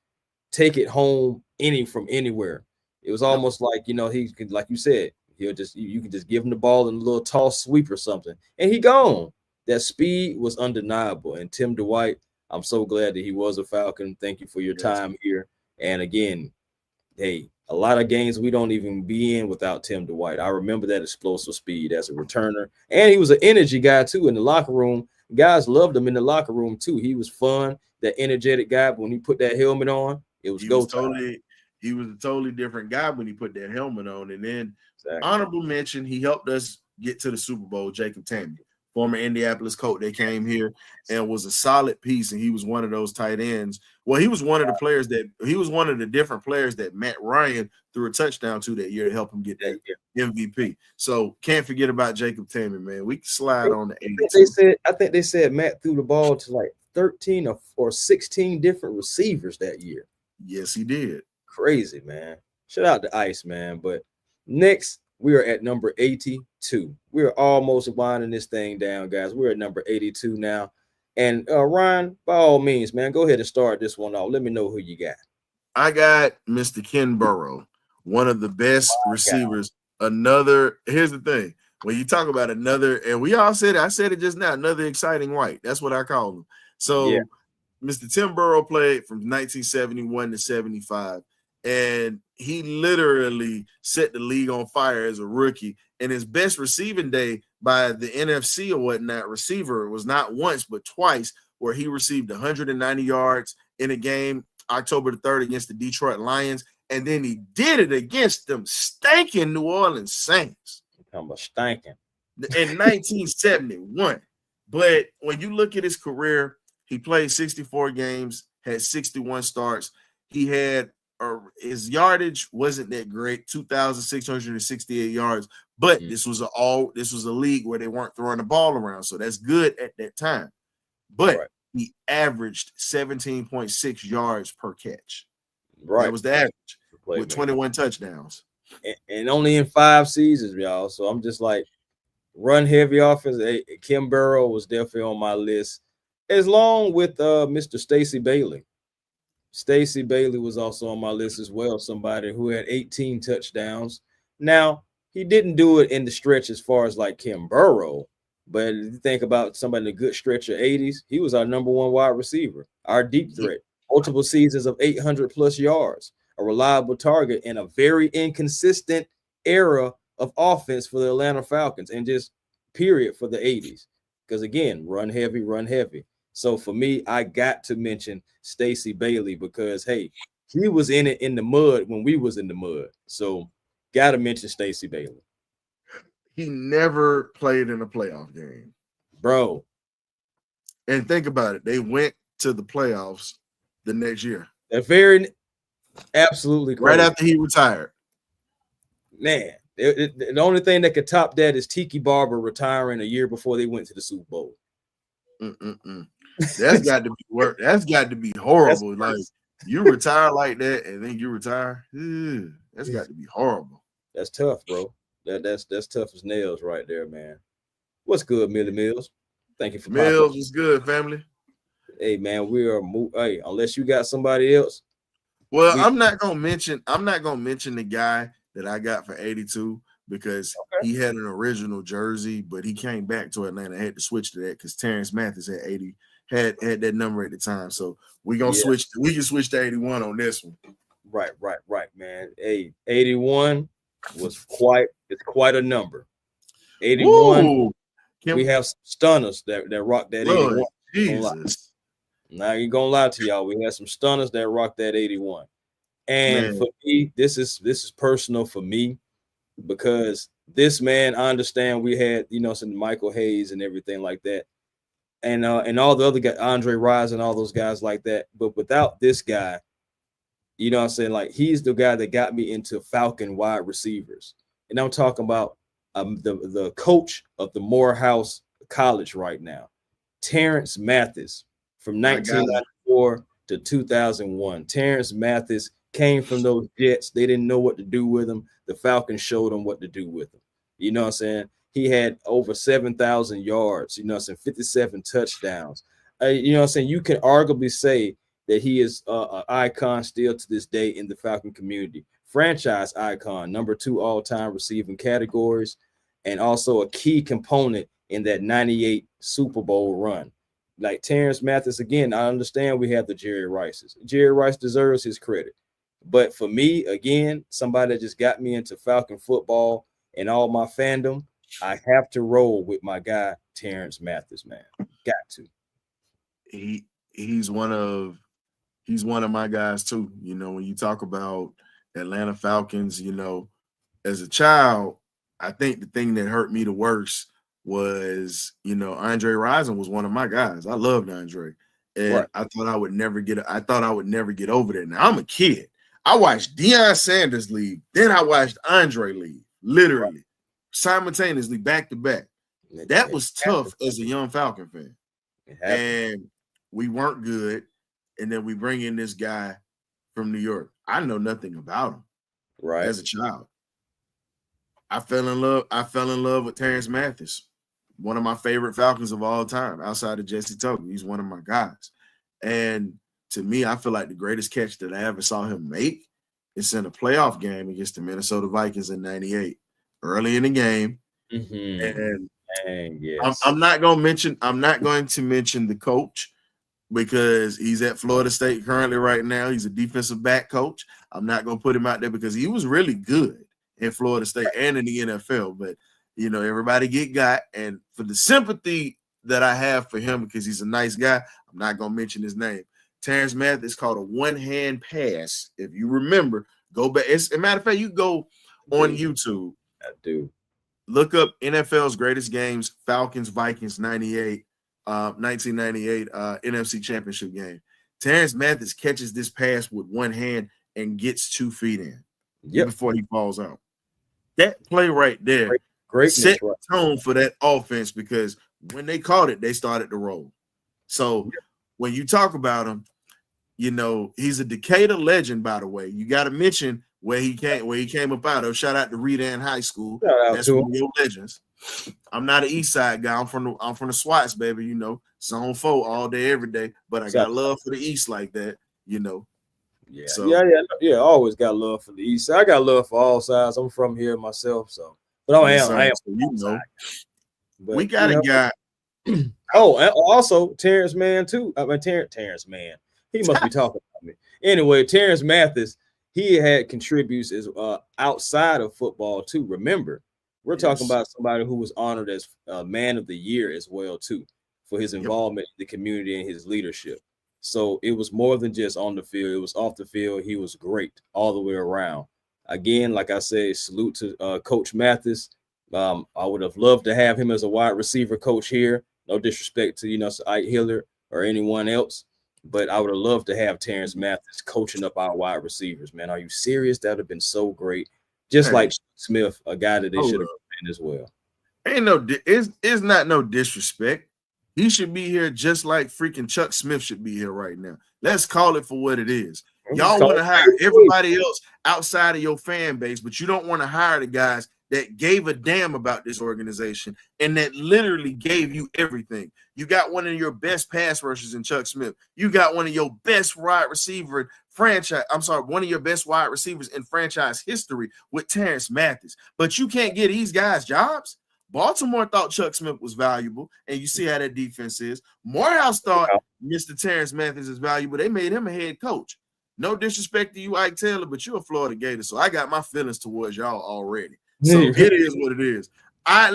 take it home from anywhere. It was almost like, he could, like you said, He'll just you can just give him the ball in a little toss sweep or something, and he gone. That speed was undeniable. And Tim Dwight, I'm so glad that he was a Falcon. Thank you for your time here. And again, hey, a lot of games we don't even be in without Tim Dwight. I remember that explosive speed as a returner, and he was an energy guy too in the locker room. Guys loved him in the locker room too. He was fun, that energetic guy. But when he put that helmet on, it was go time. He was a totally different guy when he put that helmet on. And then Exactly. honorable mention, he helped us get to the Super Bowl, Jacob Tamme, former Indianapolis coach. They came here and was a solid piece. And he was one of those tight ends. Well, he was one of the different players that Matt Ryan threw a touchdown to that year to help him get that MVP. So can't forget about Jacob Tamme, man. We can slide on the 82. I think they said Matt threw the ball to like 13 or 16 different receivers that year. Yes, he did. Crazy, man. Shout out to Ice, man. But next, we are at number 82. We're almost winding this thing down, guys. We're at number 82 now. And Ryan, by all means, man, go ahead and start this one off. Let me know who you got. I got Mr. Ken Burrow, one of the best receivers. Here's the thing. When you talk about another, and we all said it, I said it just now, another exciting white. That's what I call him. So Mr. Tim Burrow played from 1971 to 75. And he literally set the league on fire as a rookie. And his best receiving day by the NFC or whatnot receiver was not once, but twice, where he received 190 yards in a game, October the 3rd, against the Detroit Lions. And then he did it against them stinking New Orleans Saints. I'm a stinking. In 1971. But when you look at his career, he played 64 games, had 61 starts. He had his yardage wasn't that great, 2,668 yards, but this was a league where they weren't throwing the ball around, so that's good at that time. But he averaged 17.6 yards per catch. That was the average with 21 touchdowns. And only in 5 seasons, y'all. So I'm just like, run heavy offense. Kim Burrow was definitely on my list, as long with Mr. Stacey Bailey. Stacey Bailey was also on my list as well, somebody who had 18 touchdowns. Now, he didn't do it in the stretch as far as like Kim Burrow, but if you think about somebody in a good stretch of 80s, he was our number one wide receiver, our deep threat, multiple seasons of 800 plus yards, a reliable target in a very inconsistent era of offense for the Atlanta Falcons, and just period for the 80s. Because again, run heavy. So for me, I got to mention Stacey Bailey because, hey, he was in it in the mud when we was in the mud. So got to mention Stacey Bailey. He never played in a playoff game. Bro. And think about it. They went to the playoffs the next year. Absolutely crazy. Right after he retired. Man, the only thing that could top that is Tiki Barber retiring a year before they went to the Super Bowl. That's got to be work. That's got to be horrible. Like you retire like that, and then you retire. That's got to be horrible. That's tough, bro. That's tough as nails right there, man. What's good, Millie Mills? Thank you for Mills. What's good, family? Hey, man, we are. Hey, unless you got somebody else. Well, I'm not gonna mention the guy that I got for 82 because he had an original jersey, but he came back to Atlanta. I had to switch to that because Terrence Mathis had 80. Had that number at the time, so we gonna switch. We can switch to 81 on this one. Right, man. Hey, 81 was quite a number. 81. Woo! We have some stunners that rock that 81. Jesus. Now you gonna lie to y'all. We had some stunners that rock that 81. And for me, this is personal for me because this man, I understand we had some Michael Hayes and everything like that. And all the other guys, Andre Rison and all those guys like that. But without this guy, what I'm saying? Like, he's the guy that got me into Falcon wide receivers. And I'm talking about the coach of the Morehouse College right now, Terrence Mathis, from 1994 to 2001. Terrence Mathis came from those Jets. They didn't know what to do with him. The Falcons showed them what to do with him. You know what I'm saying? He had over 7,000 yards, 57 touchdowns. You can arguably say that he is an icon still to this day in the Falcon community. franchise icon, number 2 all-time receiving categories, and also a key component in that 98 Super Bowl run. Like Terrence Mathis, again, I understand we have the Jerry Rices. Jerry Rice deserves his credit. But for me, again, somebody that just got me into Falcon football and all my fandom, I have to roll with my guy, Terrence Mathis, man. Got to. He's one of my guys too. You know, when you talk about Atlanta Falcons, you know, as a child, I think the thing that hurt me the worst was, you know, Andre Rison was one of my guys. I loved Andre. And Right. I thought I would never get over there. Now I'm a kid. I watched Deion Sanders leave, then I watched Andre leave, literally, simultaneously, back to back. That was tough as a young Falcon fan. And we weren't good. And then we bring in this guy from New York. I know nothing about him. Right. As a child. I fell in love with Terrence Mathis, one of my favorite Falcons of all time, outside of Jesse Tuggle. He's one of my guys. And to me, I feel like the greatest catch that I ever saw him make is in a playoff game against the Minnesota Vikings in '98, early in the game. Mm-hmm. And yes. I'm not going to mention the coach because he's at Florida State currently right now. He's a defensive back coach. I'm not going to put him out there because he was really good in Florida State and in the NFL. But, you know, everybody get got. And for the sympathy that I have for him because he's a nice guy, I'm not going to mention his name. Terrence Mathis called a one-hand pass. If you remember, go back. As a matter of fact, you go on YouTube. I do. Look up NFL's greatest games, Falcons, Vikings, 1998 NFC Championship game. Terrence Mathis catches this pass with one hand and gets 2 feet in before he falls out. That play right there set the tone for that offense because when they caught it, they started to roll. So when you talk about him, you know, he's a Decatur legend, by the way. You got to mention where he came up out of. Shout out to Redan High School. That's one of your legends. I'm not an East Side guy. I'm from the Swats, baby. You know, Zone 4 all day, every day. But I got love for the East like that. You know. Yeah. So, yeah. Always got love for the East Side. I got love for all sides. I'm from here myself, so. But I am. So, you know. But, we got a guy. Oh, and also Terrence Mann too. I mean, Terrence Mann. He must be talking about me. Anyway, Terrence Mathis. He had contributes as outside of football too. Remember, we're talking about somebody who was honored as Man of the Year as well too, for his involvement in the community and his leadership. So it was more than just on the field; it was off the field. He was great all the way around. Again, like I said, salute to Coach Mathis. I would have loved to have him as a wide receiver coach here. No disrespect to Ike Hiller or anyone else. But I would have loved to have Terrence Mathis coaching up our wide receivers, man. Are you serious? That would have been so great. Just like Smith, a guy that they should have been as well. It's not no disrespect. He should be here just like freaking Chuck Smith should be here right now. Let's call it for what it is. Y'all want to hire everybody else outside of your fan base, but you don't want to hire the guys that gave a damn about this organization and that literally gave you everything. You got one of your best pass rushers in Chuck Smith. You got one of your best wide receiver one of your best wide receivers in franchise history with Terrence Mathis. But you can't get these guys jobs. Baltimore thought Chuck Smith was valuable, and you see how that defense is. Morehouse thought Mr. Terrence Mathis is valuable. They made him a head coach. No disrespect to you, Ike Taylor, but you're a Florida Gator, so I got my feelings towards y'all already. So it is what it is. I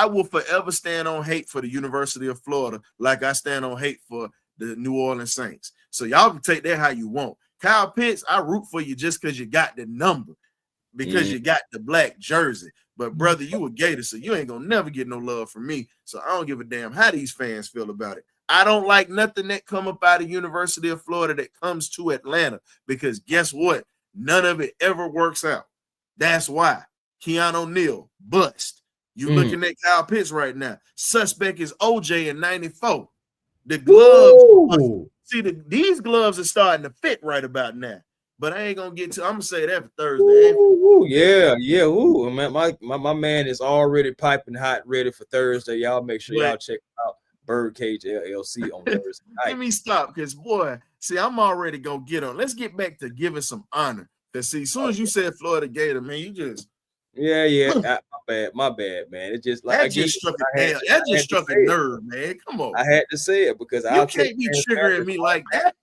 will forever stand on hate for the University of Florida like I stand on hate for the New Orleans Saints. So y'all can take that how you want. Kyle Pitts, I root for you just because you got the number, because you got the black jersey. But, brother, you a Gator, so you ain't going to never get no love from me. So I don't give a damn how these fans feel about it. I don't like nothing that come up out of University of Florida that comes to Atlanta because guess what? None of it ever works out. That's why. Keanu Neal, bust. You looking at Kyle Pitts right now. Suspect is OJ in 94. The gloves, these gloves are starting to fit right about now. But I ain't gonna get to. I'm gonna say that for Thursday. Ooh, man, my man is already piping hot, ready for Thursday. Y'all make sure y'all check out Birdcage LLC on Thursday night. Let me stop because boy, see, I'm already gonna get on. Let's get back to giving some honor. Cause see, as soon as you said Florida Gator, man, you just my bad, man. It just like that just struck a nerve, man. Come on, I had to say it because you can't be triggering me like that.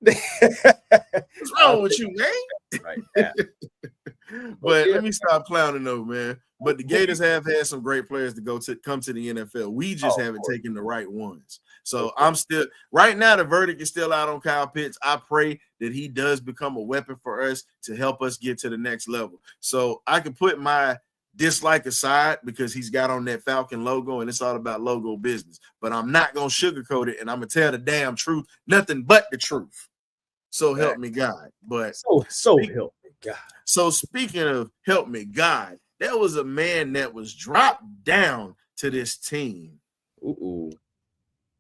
What's wrong with you, man? Right now. But let me stop clowning though, man. But the Gators have had some great players to come to the NFL. We just haven't taken the right ones. So I'm still right now. The verdict is still out on Kyle Pitts. I pray that he does become a weapon for us to help us get to the next level. So I can put my dislike aside because he's got on that Falcon logo and it's all about logo business. But I'm not gonna sugarcoat it and I'm gonna tell the damn truth, nothing but the truth. So help me God. But so help me God. So speaking of help me God, there was a man that was dropped down to this team. Ooh.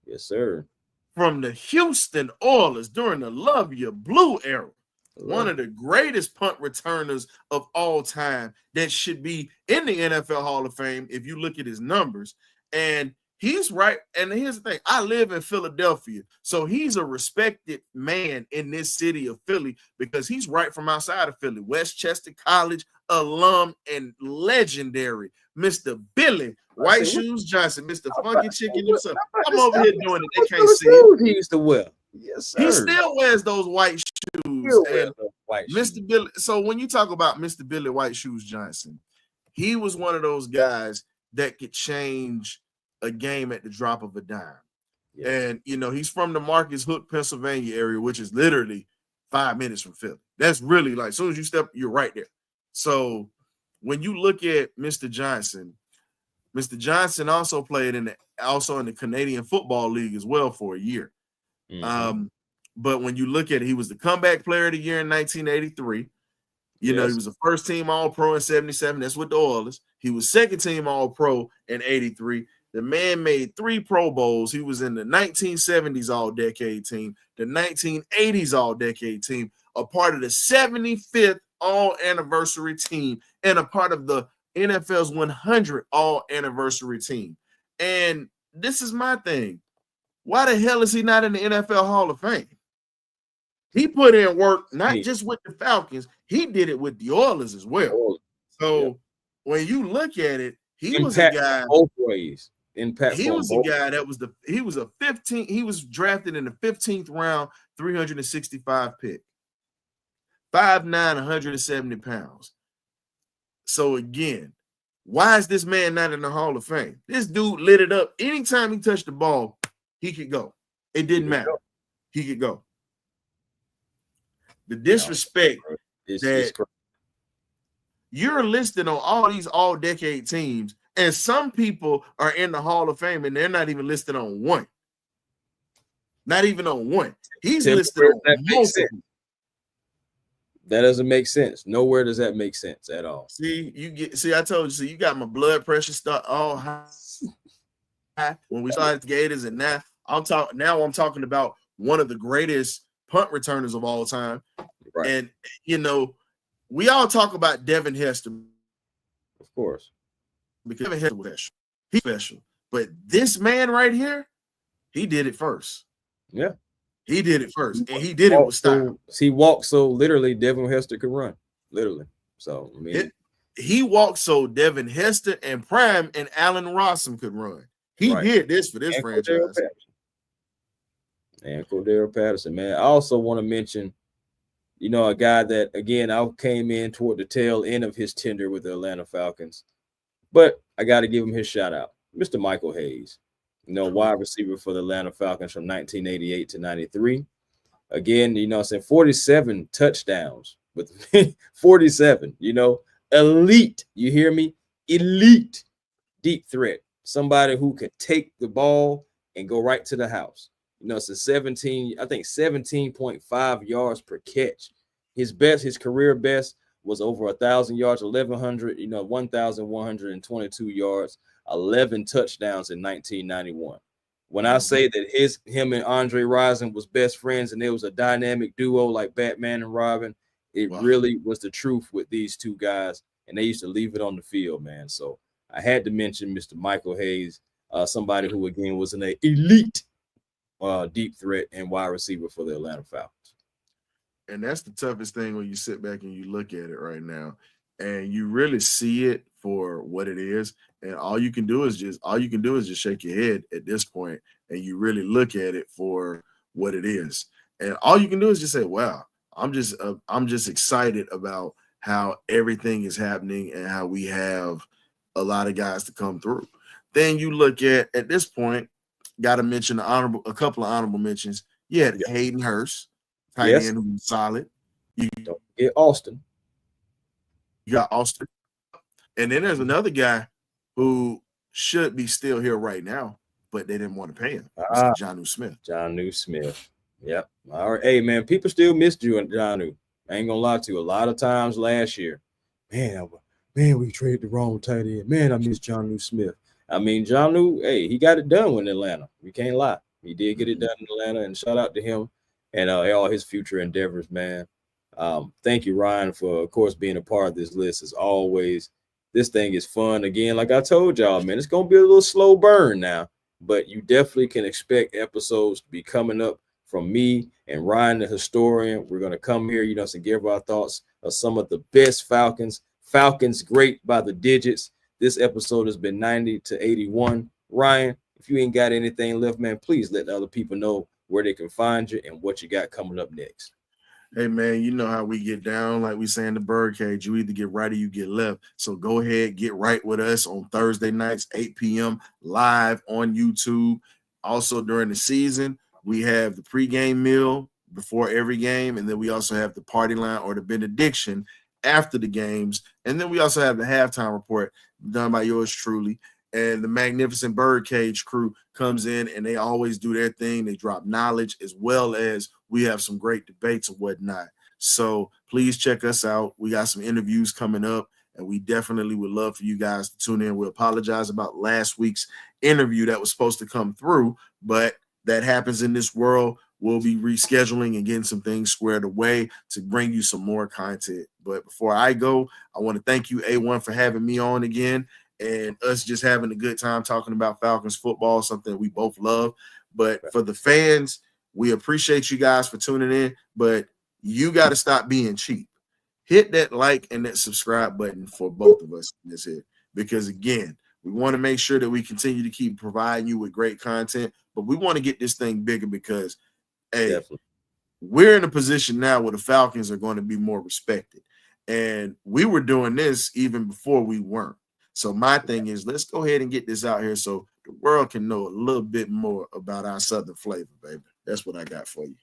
Yes, sir. From the Houston Oilers during the Love Your Blue era. One of the greatest punt returners of all time that should be in the NFL Hall of Fame if you look at his numbers. And he's right. And here's the thing. I live in Philadelphia. So he's a respected man in this city of Philly because he's right from outside of Philly. Westchester College alum and legendary Mr. Billy White Shoes Johnson, Mr. Funky Chicken himself. I'm over here doing it. They can't see it. He used to wear. Yes, sir. He still wears those white shoes. And Mr. Billy. So when you talk about Mr. Billy White Shoes Johnson, he was one of those guys that could change a game at the drop of a dime. Yeah. And, he's from the Marcus Hook, Pennsylvania area, which is literally 5 minutes from Philly. That's really like, as soon as you step, you're right there. So when you look at Mr. Johnson also played in the Canadian Football League as well for a year. Mm-hmm. But when you look at it, he was the comeback player of the year in 1983. He was a first team All-Pro in 77. That's with the Oilers. He was second team All-Pro in 83. The man made 3 Pro Bowls. He was in the 1970s All-Decade team, the 1980s All-Decade team, a part of the 75th All-Anniversary team, and a part of the NFL's 100 All-Anniversary team. And this is my thing. Why the hell is he not in the NFL Hall of Fame? He put in work, not just with the Falcons. He did it with the Oilers as well. So when you look at it, he was a guy both ways. He was a guy that he was drafted in the 15th round, 365 pick. 5'9", 170 pounds. So again, why is this man not in the Hall of Fame? This dude lit it up. Anytime he touched the ball, he could go. It didn't matter. He could go. The disrespect that you're listed on all these all-decade teams, and some people are in the Hall of Fame, and they're not even listed on one. Not even on one. He's listed on multiple. That doesn't make sense. Nowhere does that make sense at all. I told you. So you got my blood pressure start all high when we started the Gators, and now I'm talking about one of the greatest punt returners of all time. Right. And we all talk about Devin Hester, of course, because Devin Hester was special. He's special, but this man right here, he did it first. Yeah. He did it first, and he did it with style. He walked so literally Devin Hester could run, literally. So I mean, he walked so Devin Hester and Prime and Allen Rossum could run. He did this for this franchise. And Cordero Patterson, man. I also want to mention, a guy that again I came in toward the tail end of his tenure with the Atlanta Falcons, but I got to give him his shout out, Mr. Michael Hayes. Wide receiver for the Atlanta Falcons from 1988 to 93. Again, 47 touchdowns with 47, elite. You hear me? Elite deep threat. Somebody who could take the ball and go right to the house. It's a 17.5 yards per catch. His career best was over 1,000 yards, 1,100, 1,122 yards. 11 touchdowns in 1991. When I say that him and Andre Rison was best friends and there was a dynamic duo like Batman and Robin, it really was the truth with these two guys, and they used to leave it on the field, man. So I had to mention Mr. Michael Hayes, somebody who again was an elite deep threat and wide receiver for the Atlanta Falcons. And that's the toughest thing when you sit back and you look at it right now, and you really see it for what it is. And all you can do is just shake your head at this point, and you really look at it for what it is. And all you can do is just say, "Wow, I'm just excited about how everything is happening and how we have a lot of guys to come through." Then you look at this point, got to mention a couple of honorable mentions. You had Hayden Hurst, tight end, who was solid. You Don't forget Austin. You got Austin. And then there's another guy who should be still here right now, but they didn't want to pay him. Jonnu Smith. Jonnu Smith. Yep. All right. Hey, man, people still missed you and Jonnu. I ain't gonna lie to you. A lot of times last year, man, we traded the wrong tight end. Man, I miss Jonnu Smith. I mean, Jonnu, hey, he got it done with Atlanta. We can't lie. He did get it done in Atlanta, and shout out to him and all his future endeavors, man. Thank you, Ryan, for, of course, being a part of this list. As always, this thing is fun. Again, like I told y'all, man, it's going to be a little slow burn now, but you definitely can expect episodes to be coming up from me and Ryan, the historian. We're going to come here, and give our thoughts of some of the best Falcons. Falcons great by the digits. This episode has been 90 to 81. Ryan, if you ain't got anything left, man, please let the other people know where they can find you and what you got coming up next. Hey, man, you know how we get down, like we say in the birdcage. You either get right or you get left. So go ahead, get right with us on Thursday nights, 8 p.m., live on YouTube. Also, during the season, we have the pregame meal before every game, and then we also have the party line or the benediction after the games. And then we also have the halftime report done by yours truly. And the magnificent birdcage crew comes in, and they always do their thing. They drop knowledge, as well as we have some great debates and whatnot. So please check us out. We got some interviews coming up, and we definitely would love for you guys to tune in. We apologize about last week's interview that was supposed to come through, but that happens in this world. We'll be rescheduling and getting some things squared away to bring you some more content. But before I go, I want to thank you, A1, for having me on again, and us just having a good time talking about Falcons football, something we both love. But for the fans, we appreciate you guys for tuning in, but you got to stop being cheap. Hit that like and that subscribe button for both of us in this here, because, again, we want to make sure that we continue to keep providing you with great content, but we want to get this thing bigger because, hey, definitely, we're in a position now where the Falcons are going to be more respected. And we were doing this even before we weren't. So my thing is, let's go ahead and get this out here so the world can know a little bit more about our Southern flavor, baby. That's what I got for you.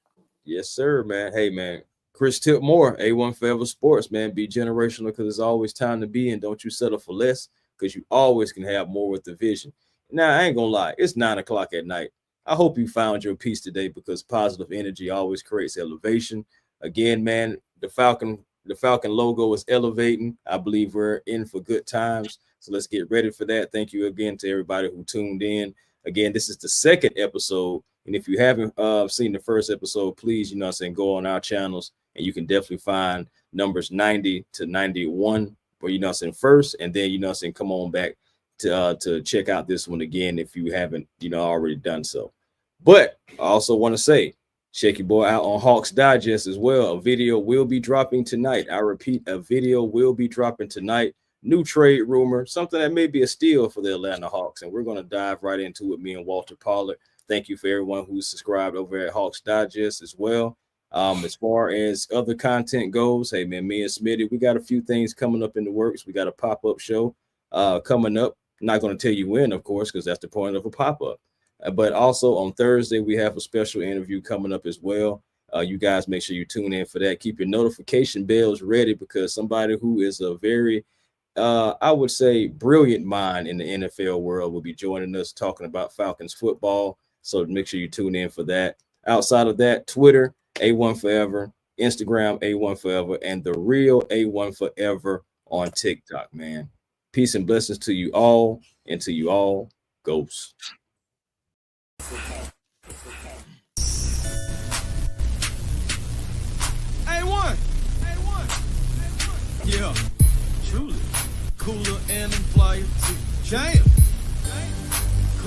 Yes, sir, man. Hey, man. Chris Tipmore, A1 Forever Sports, man. Be generational because there's always time to be, and don't you settle for less because you always can have more with the vision. Now, I ain't going to lie. It's 9 o'clock at night. I hope you found your peace today because positive energy always creates elevation. Again, man, the Falcon logo is elevating. I believe we're in for good times. So let's get ready for that. Thank you again to everybody who tuned in. Again, this is the second episode. And if you haven't seen the first episode, please, go on our channels and you can definitely find numbers 90 to 91 for, first. And then, come on back to check out this one again if you haven't, already done so. But I also want to say, check your boy out on Hawks Digest as well. A video will be dropping tonight. I repeat, a video will be dropping tonight. New trade rumor, something that may be a steal for the Atlanta Hawks. And we're going to dive right into it, me and Walter Pollard. Thank you for everyone who's subscribed over at Hawks Digest as well. As far as other content goes, hey, man, me and Smitty, we got a few things coming up in the works. We got a pop-up show coming up. I'm not going to tell you when, of course, because that's the point of a pop-up. But also on Thursday, we have a special interview coming up as well. You guys make sure you tune in for that. Keep your notification bells ready because somebody who is a very, I would say, brilliant mind in the NFL world will be joining us talking about Falcons football. So make sure you tune in for that. Outside of that, Twitter, A1 Forever, Instagram, A1 Forever, and the real A1 Forever on TikTok, man. Peace and blessings to you all, and to you all, ghosts. A1. Yeah, truly. Cooler and I'm flyer too. Jam.